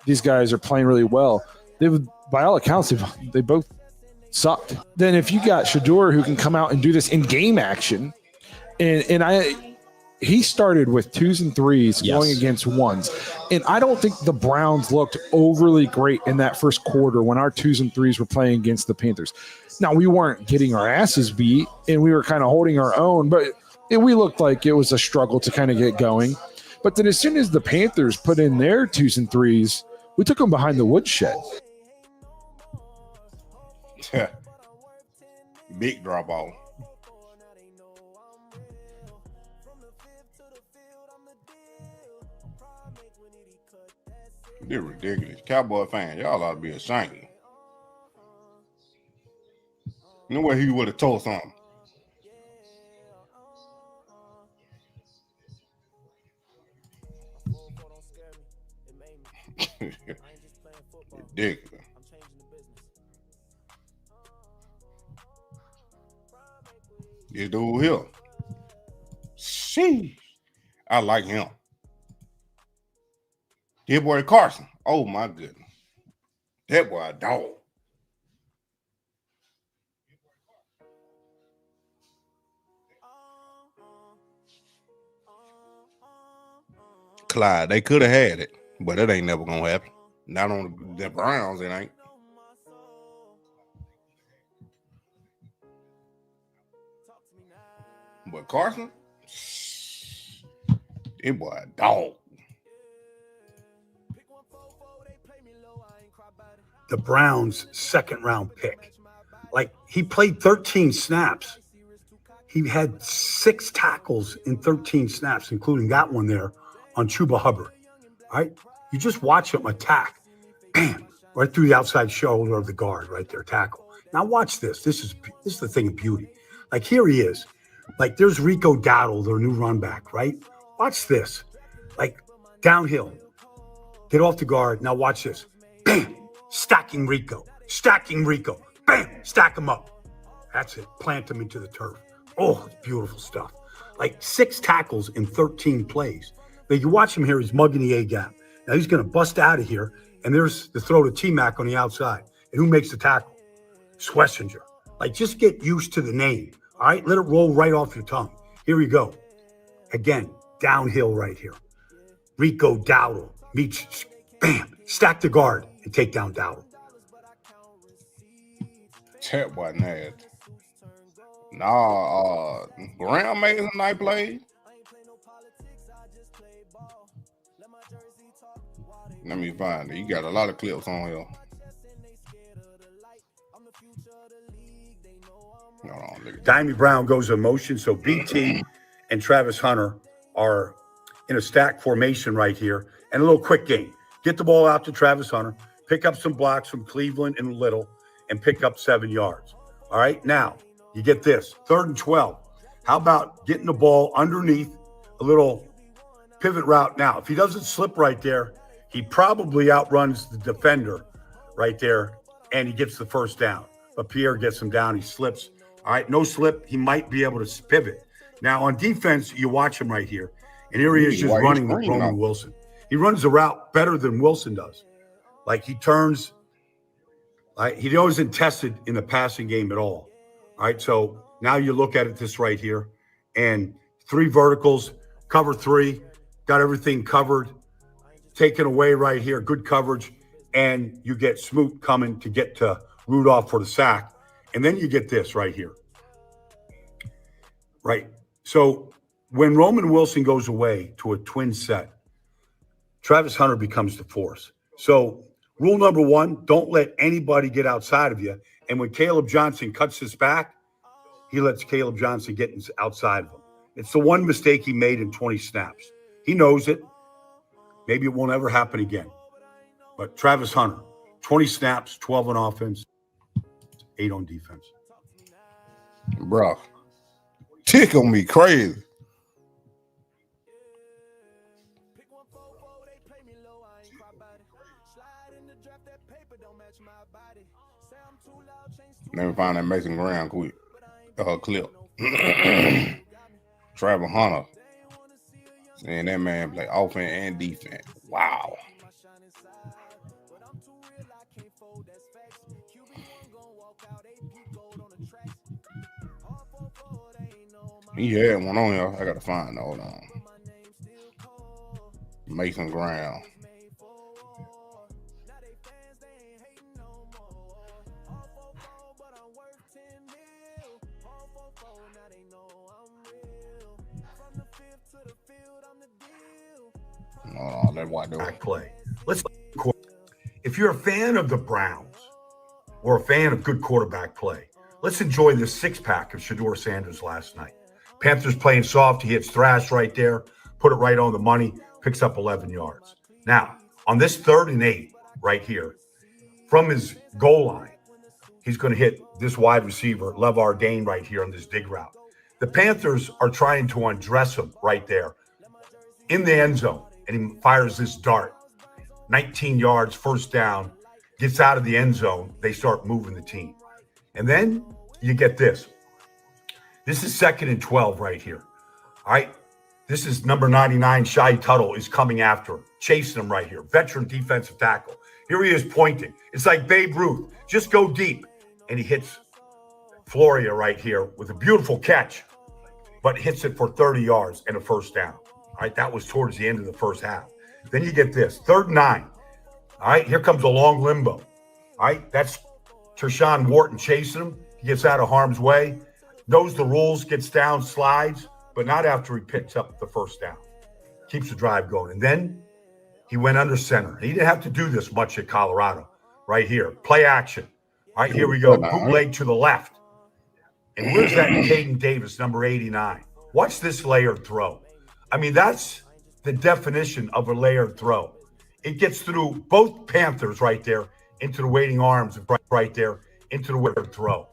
these guys are playing really well. By all accounts, they both sucked. Then if you got Shedeur who can come out and do this in game action, and he started with 2s and 3s going against 1s. And I don't think the Browns looked overly great in that first quarter when our 2s and 3s were playing against the Panthers. Now, we weren't getting our asses beat, and we were kind of holding our own, but we looked like it was a struggle to kind of get going. But then as soon as the Panthers put in their 2s and 3s, we took them behind the woodshed. Big drop off. They're ridiculous. Cowboy fan, y'all ought to be ashamed. You know what, he would have told something. Ridiculous. This dude here. Sheesh. I like him. This boy Carson. Oh my goodness. That boy a dog. Clyde, they could have had it, but it ain't never gonna happen. Not on the Browns, it ain't. But Carson, that boy a dog. The Browns' second-round pick. Like, he played 13 snaps. He had 6 tackles in 13 snaps, including that one there on Chuba Hubbard. All right? You just watch him attack. Bam! Right through the outside shoulder of the guard right there, tackle. Now watch this. This is the thing of beauty. Like, here he is. Like, there's Rico Dowdle, their new run back, right? Watch this. Like, downhill. Get off the guard. Now watch this. Bam! Stacking Rico. Bam! Stack him up. That's it. Plant him into the turf. Oh, it's beautiful stuff. Like 6 tackles in 13 plays. Now you watch him here. He's mugging the A-gap. Now he's going to bust out of here. And there's the throw to T-Mac on the outside. And who makes the tackle? Schlesinger. Like, just get used to the name. All right? Let it roll right off your tongue. Here we go. Again, downhill right here. Rico Dowdle meets, bam, stack the guard and take down Dowdle. That boy nasty. Nah, Graham made some nice plays. Let me find it. You got a lot of clips on here. Dimey Brown goes in motion, so BT and Travis Hunter are in a stack formation right here. And a little quick game. Get the ball out to Travis Hunter, pick up some blocks from Cleveland and Little, and pick up 7 yards. All right, now you get this, 3rd and 12. How about getting the ball underneath a little pivot route? Now, if he doesn't slip right there, he probably outruns the defender right there, and he gets the first down. But Pierre gets him down. He slips. All right, no slip. He might be able to pivot. Now, on defense, you watch him right here, and here he is just running with Roman Wilson. He runs the route better than Wilson does. Like, he turns. He wasn't tested in the passing game at all. All right, so now you look at it this right here, and 3 verticals, cover 3, got everything covered, taken away right here, good coverage, and you get Smoot coming to get to Rudolph for the sack, and then you get this right here. Right, so when Roman Wilson goes away to a twin set, Travis Hunter becomes the force. So rule number 1, don't let anybody get outside of you. And when Caleb Johnson cuts his back, he lets Caleb Johnson get outside of him. It's the one mistake he made in 20 snaps. He knows it. Maybe it won't ever happen again. But Travis Hunter, 20 snaps, 12 on offense, 8 on defense. Bro, tickle me crazy. Let me find that Mason Graham clip. Travis Hunter. Seeing that man play offense and defense. Wow. He had one on here. I gotta find. Hold on. Mason Graham. That's why I do back play. Let's. If you're a fan of the Browns or a fan of good quarterback play, let's enjoy this six-pack of Shedeur Sanders last night. Panthers playing soft. He hits Thrash right there, put it right on the money, picks up 11 yards. Now, on this 3rd and 8 right here, from his goal line, he's going to hit this wide receiver, LeVar Dane, right here on this dig route. The Panthers are trying to undress him right there in the end zone, and he fires this dart. 19 yards, first down, gets out of the end zone. They start moving the team. And then you get this. This is 2nd and 12 right here. All right. This is number 99, Shai Tuttle, is coming after him, chasing him right here. Veteran defensive tackle. Here he is pointing. It's like Babe Ruth. Just go deep. And he hits Floria right here with a beautiful catch, but hits it for 30 yards and a first down. All right. That was towards the end of the first half. Then you get this, 3rd and 9. All right, here comes a long limbo. All right, that's Tershawn Wharton chasing him. He gets out of harm's way, knows the rules, gets down, slides, but not after he picks up the first down. Keeps the drive going. And then he went under center. He didn't have to do this much at Colorado. Right here, play action. All right, here we go. Bootleg to the left. And where's that Caden Davis, number 89? Watch this layered throw. I mean, that's the definition of a layered throw. It gets through both Panthers right there into the waiting arms right there into the layered throw.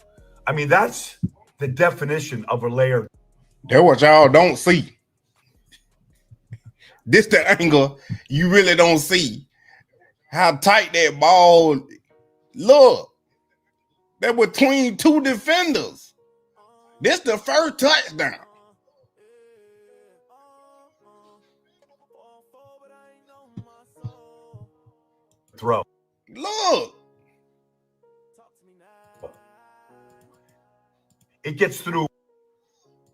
I mean, that's the definition of a layered. That's what y'all don't see. This the angle you really don't see. How tight that ball. Look, they're between 2 defenders. This the first touchdown. Throw. Look. It gets through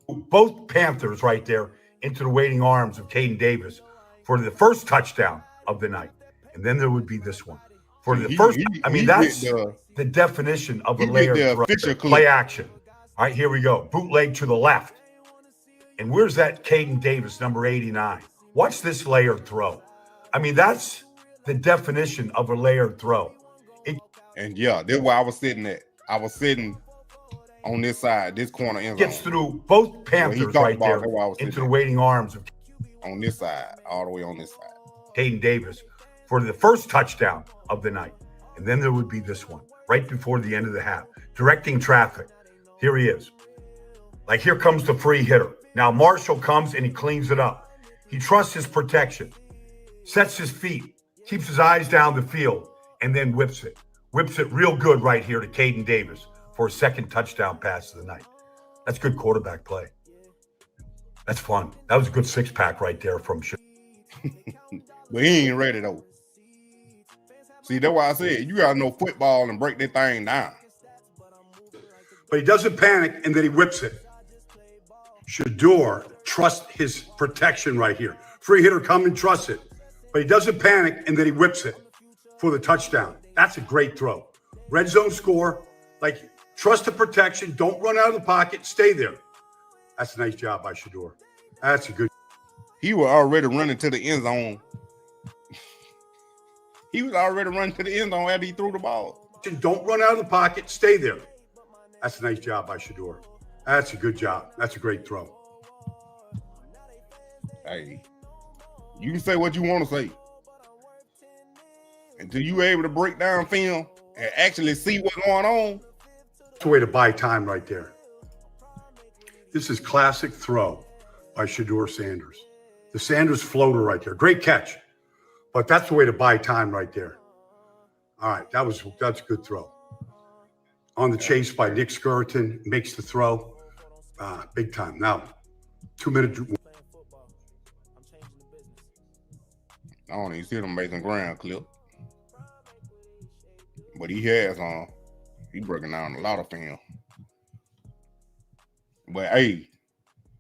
both Panthers right there into the waiting arms of Caden Davis for the first touchdown of the night. And then there would be this one. For the first, I mean, that's the definition of a layered throw. Play action. All right, here we go. Bootleg to the left. And where's that Caden Davis, number 89? Watch this layered throw. I mean, that's the definition of a layered throw. And yeah, that's where I was sitting at. I was sitting on this side, this corner end zone. Gets through both Panthers right there into the waiting arms of on this side, all the way on this side. Caden Davis for the first touchdown of the night. And then there would be this one right before the end of the half. Directing traffic. Here he is. Like, here comes the free hitter. Now Marshall comes and he cleans it up. He trusts his protection, sets his feet, keeps his eyes down the field, and then whips it. Whips it real good right here to Caden Davis for a second touchdown pass of the night. That's good quarterback play. That's fun. That was a good six-pack right there from Shedeur. But he ain't ready, though. See, that's why I said you got to know football and break that thing down. But he doesn't panic, and then he whips it. Shedeur trusts his protection right here. Free hitter coming, trusts it. But he doesn't panic, and then he whips it for the touchdown. That's a great throw. Red zone score. Like, trust the protection. Don't run out of the pocket. Stay there. That's a nice job by Shedeur. That's a good. He was already running to the end zone. He was already running to the end zone after he threw the ball. Don't run out of the pocket. Stay there. That's a nice job by Shedeur. That's a good job. That's a great throw. Hey, you can say what you want to say. Until you're able to break down film and actually see what's going on. That's the way to buy time right there. This is classic throw by Shedeur Sanders. The Sanders floater right there. Great catch. But that's the way to buy time right there. All right, that's a good throw. On the chase by Nick Skirton, makes the throw. Big time. Now, 2 minutes. I don't even see them Mason Graham clip. But he has he breaking down a lot of film. But hey,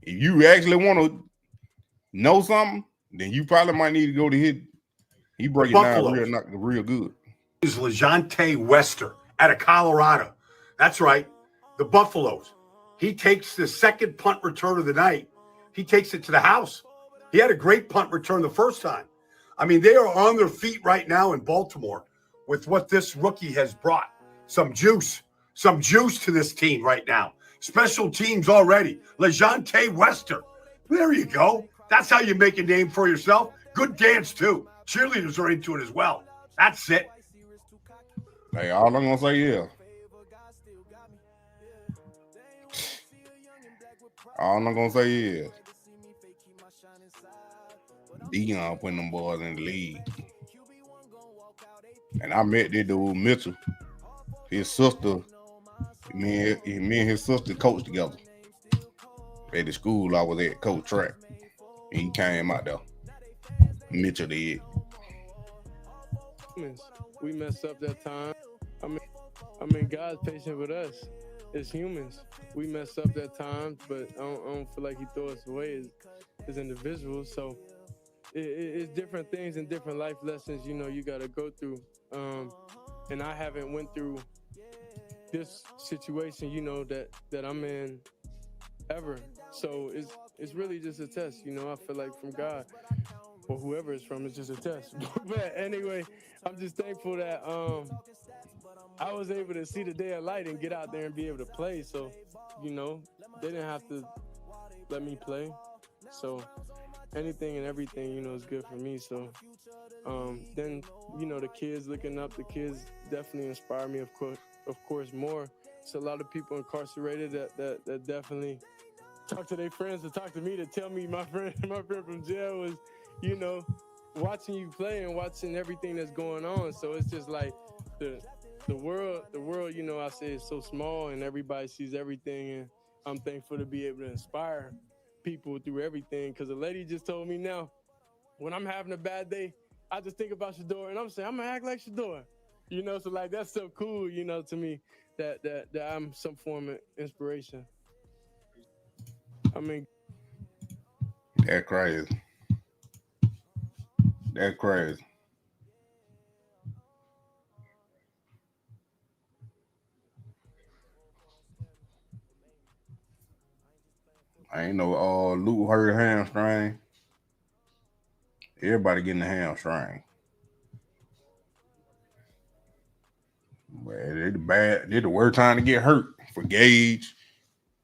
If you actually want to know something, then you probably might need to go to hit. He break it down real good. Is LeJontay Wester out of Colorado. That's right. The Buffaloes. He takes the second punt return of the night. He takes it to the house. He had a great punt return the first time. I mean, they are on their feet right now in Baltimore with what this rookie has brought. Some juice to this team right now. Special teams already. LeJontay Wester. There you go. That's how you make a name for yourself. Good dance, too. Cheerleaders are into it as well. That's it. Hey, all I'm going to say is, Deion putting them boys in the league. And I met this dude, Mitchell. His sister, me and his sister coached together at the school I was at, coach track. And he came out there. Mitchell did. We messed up that time. I mean, God's patient with us as humans. We messed up that time, but I don't feel like he threw us away as individuals. So it's different things and different life lessons, you got to go through. And I haven't went through this situation, that I'm in ever. So it's really just a test, I feel like from God or whoever it's from, it's just a test. But anyway, I'm just thankful that I was able to see the day of light and get out there and be able to play. So, they didn't have to let me play. So anything and everything, is good for me. So then, the kids looking up, the kids definitely inspire me, of course, more. It's a lot of people incarcerated that definitely talk to their friends to talk to me to tell me my friend from jail was, watching you play and watching everything that's going on. So it's just like the world, I say is so small and everybody sees everything. And I'm thankful to be able to inspire people through everything. Because a lady just told me now, when I'm having a bad day, I just think about Shedeur and I'm saying, I'm going to act like Shedeur. So like, that's so cool, to me that I'm some form of inspiration. I mean, that's crazy. That's crazy. I ain't no Luke hurt hamstring. Everybody getting a hamstring. But it's the worst time to get hurt for Gage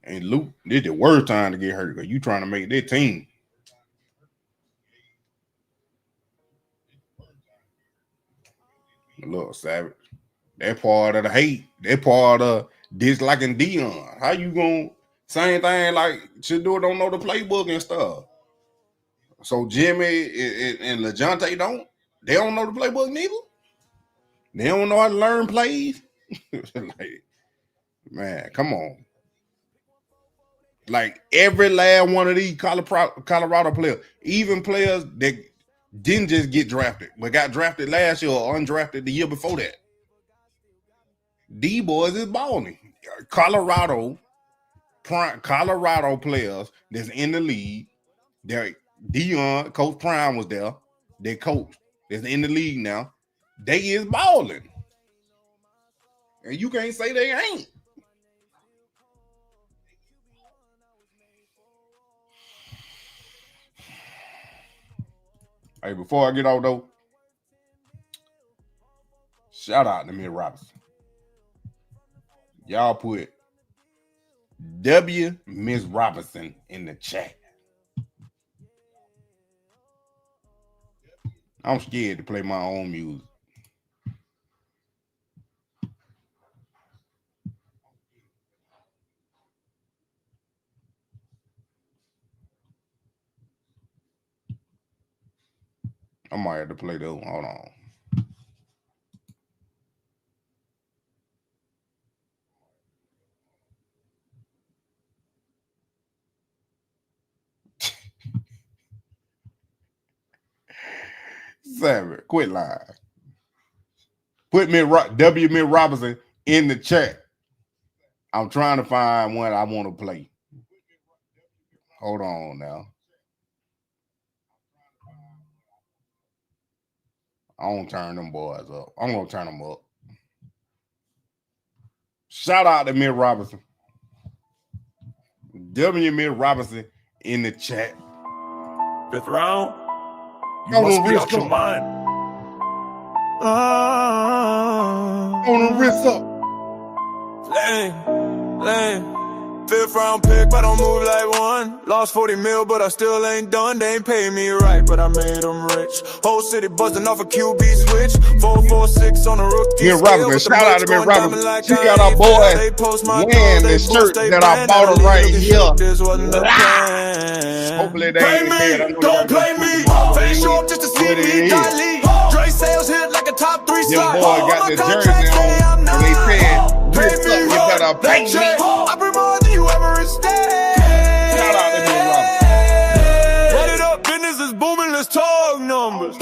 and Luke. This the worst time to get hurt because you trying to make their team. Look, Savage. That part of the hate. That part of disliking Deion. How you gonna same thing like Shedeur don't know the playbook and stuff. So Jimmy and LeJontay they don't know the playbook neither. They don't know how to learn plays. Like, man, come on. Like every last one of these Colorado players, even players that didn't just get drafted, but got drafted last year or undrafted the year before that. These boys is balling. Colorado players that's in the league. Deion, Coach Prime was there. They coach that's in the league now. They is balling. And you can't say they ain't. Hey, before I get off though, shout out to Miss Robinson. Y'all put W Miss Robinson in the chat. I'm scared to play my own music. I might have to play those. Hold on. Savage, quit lying. Put W. Miss Robinson in the chat. I'm trying to find one I want to play. Hold on now. I don't turn them boys up. I'm gonna turn them up. Shout out to Mitt Robinson. W. Mitt Robinson in the chat. 5th round. You On must the be wrist out your up. mind. On the wrist up. Lame. 5th round pick, but I don't move like one. Lost 40 mil, but I still ain't done. They ain't pay me right, but I made them rich. Whole city buzzing off a QB switch. 4-4-6 on a rookie. Mitt Robinson, shout out to Mitt Robinson. She got our boy wearing the shirt that I bought her right here. Hopefully they Play ain't me, dead. I know don't they play me. Face show up just to see me dilate. Dre sales hit like a top 3 Them slot. boys All got my the jersey contracts say I'm on, and they not. said, Pay "Wrist me, up, you better run pay that me." check. I bring more than you ever instead. Shout out to Mitt Robinson. Run it up, business is booming, let's talk numbers.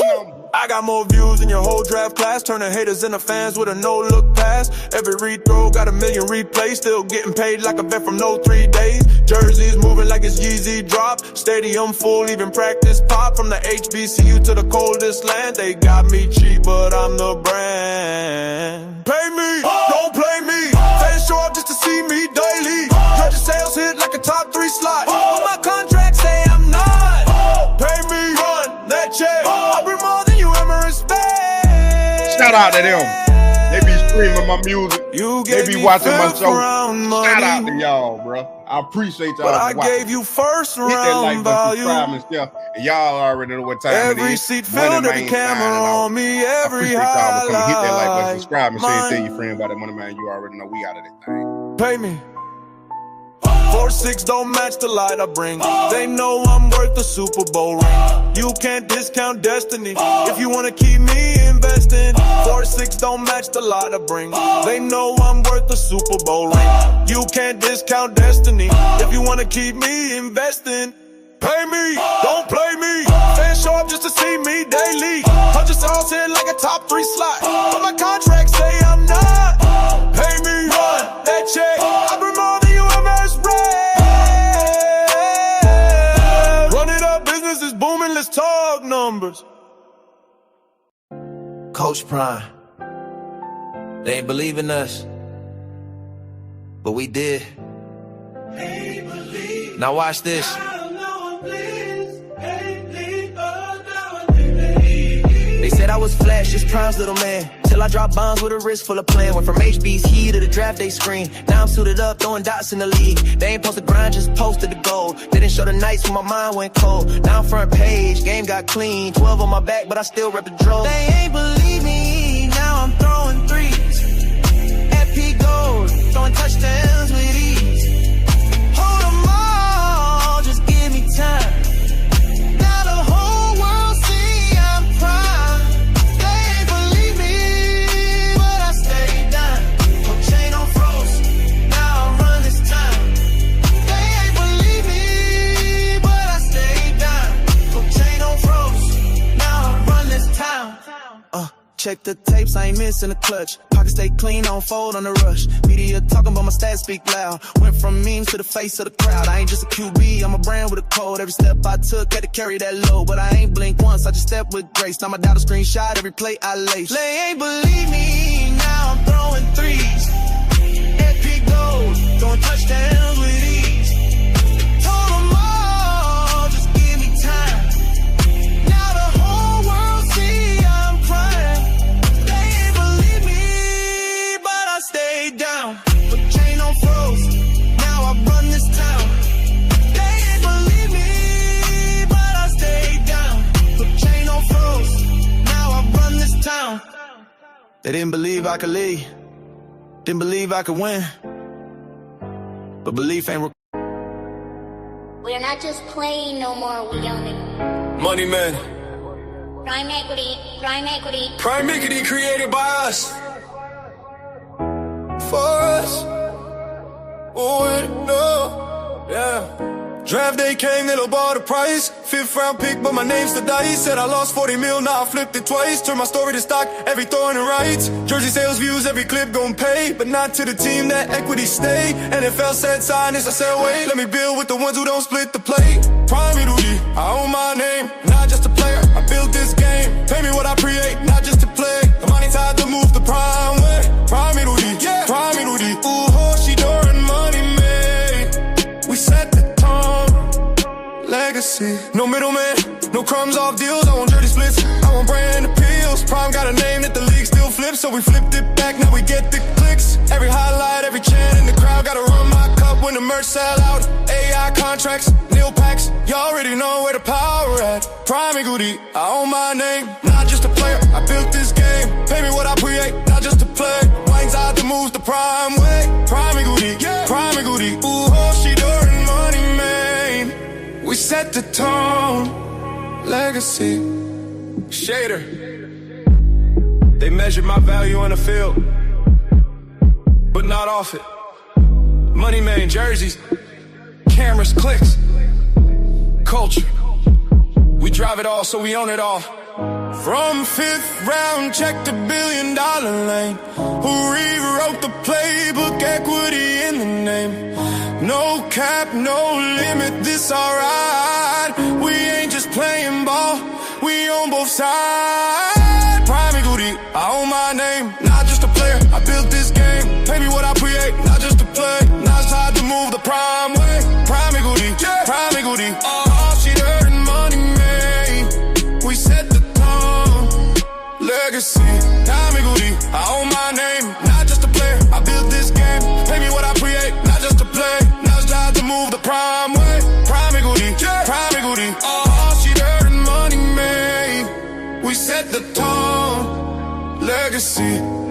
I got more views than your whole draft class. Turning haters into fans with a no-look pass. Every rethrow got 1 million replays. Still getting paid like a vet from no 3 days. Jerseys moving like it's Yeezy drop. Stadium full, even practice pop. From the HBCU to the coldest land. They got me cheap, but I'm the brand. Pay me, don't play me. Fans show up just to see me daily. Judge sales hit like a top 3 slot. All my contracts say I'm not. Pay me, run that check. I bring more than you ever expect. Shout out to them. They be streaming my music. They be watching my show. Shout out to y'all, bro. I appreciate y'all. But I watching. gave you first Hit that like round button, subscribe value. and stuff. And y'all already know what time it Every is. seat filled, every Moneymane camera signing off. on me, I every appreciate y'all for coming. Hit that like button, highlight. subscribe, and share. Tell your friend about that Moneymane. You already know we out of this thing. Pay me. 4-6 don't match the light I bring. They know I'm worth the Super Bowl ring. You can't discount destiny if you wanna keep me investing. 4-6 don't match the light I bring. They know I'm worth the Super Bowl ring. You can't discount destiny if you wanna keep me investing. Pay me, don't play me. Fans show up just to see me daily. 100 songs hit like a top 3 slot. But my contracts say I'm not. Pay me, run that check. I bring more than you ever expect. Run it up, business is booming, let's talk numbers. Coach Prime. They ain't believe in us, but we did. Now watch this. They said I was flash, just Prime's little man. Till I dropped bombs with a wrist full of plan. Went from HB's heat to the draft day screen. Now I'm suited up, throwing dots in the league. They ain't post the grind, just posted the goal. Didn't show the nights when my mind went cold. Now I'm front page, game got clean. 12 on my back, but I still rep the drove. They ain't believe me, now I'm throwing threes. FP gold, throwing touchdowns with ease. Hold them all, just give me time. Now the whole world see I'm prime. They ain't believe me, but I stay down. No chain on froze, now I run this town. They ain't believe me, but I stay down. No chain on froze, now I run this town. Check the tapes, I ain't missing a clutch. Pockets stay clean, don't fold on the rush. Media talking about my stats speak loud. Went from memes to the face of the crowd. I ain't just a QB, I'm a brand with a code. Every step I took had to carry that load. But I ain't blink once, I just stepped with grace. Now my data screenshot every play I lace. They ain't believe me, now I'm throwing threes. FP gold, throwing touchdowns with ease. Told them all, just give me time. Now the whole world see I'm prime. They ain't believe me, but I stayed down. Put chain on froze, now I run this town. They ain't believe me, but I stayed down. Put chain on froze, now I run this town. They didn't believe I could lead, didn't believe I could win, but belief ain't We're not just playing no more, we own it. Moneymane. Prime equity, prime equity. Prime equity created by us. For us. Oh, no. Yeah. Draft day came, they lowballed the price. 5th round pick, but my name's the dice. Said I lost 40 mil, now I flipped it twice. Turned my story to stock, every throw in the rights. Jersey sales views, every clip gon' pay. But not to the team, that equity stay. NFL said sign this, I said wait. Let me build with the ones who don't split the plate. Prime me, Rudy, I own my name. Not just a player, I built this game. Pay me what I create, not just to play. The money tied to move the prime way. Prime me, Rudy, yeah. Prime me, Rudy. Ooh, Shedeur and Moneymane. We set the legacy, no middleman, no crumbs off deals. I want dirty splits, I want brand appeals. Prime got a name that the league still flips, so we flipped it back, now we get the clicks. Every highlight, every chant in the crowd, gotta run my cup when the merch sell out. AI contracts, nil packs, you already know where the power at. Prime and Goody, I own my name, not just a player, I built this game. Pay me what I create, not just to play. Wines out the moves the prime way. Prime and Goody, yeah. Prime and Goody, ooh, Shedeur and Moneymane. We set the tone, legacy. Shedeur, they measured my value on the field, but not off it. Moneymane jerseys, cameras, clicks, culture. We drive it all, so we own it all. From 5th round, check the $1 billion lane. Who rewrote the playbook, equity in the name. No cap, no limit, this alright. We ain't just playing ball, we on both sides. Prime and Goody, I own my name, not just a player, I built this game. Pay me what I create, not just to play. Now it's time to move the prime way. Prime and Goody, yeah. Prime and Goody, Shedeur and Moneymane. We set the tone, legacy. Prime and Goody, I own my name, not just a player, I built this game. Pay me what I create, not just to play. To move the prime way, prime and Goody, yeah. Prime and Goody, Shedeur and Moneymane. We set the tone, legacy.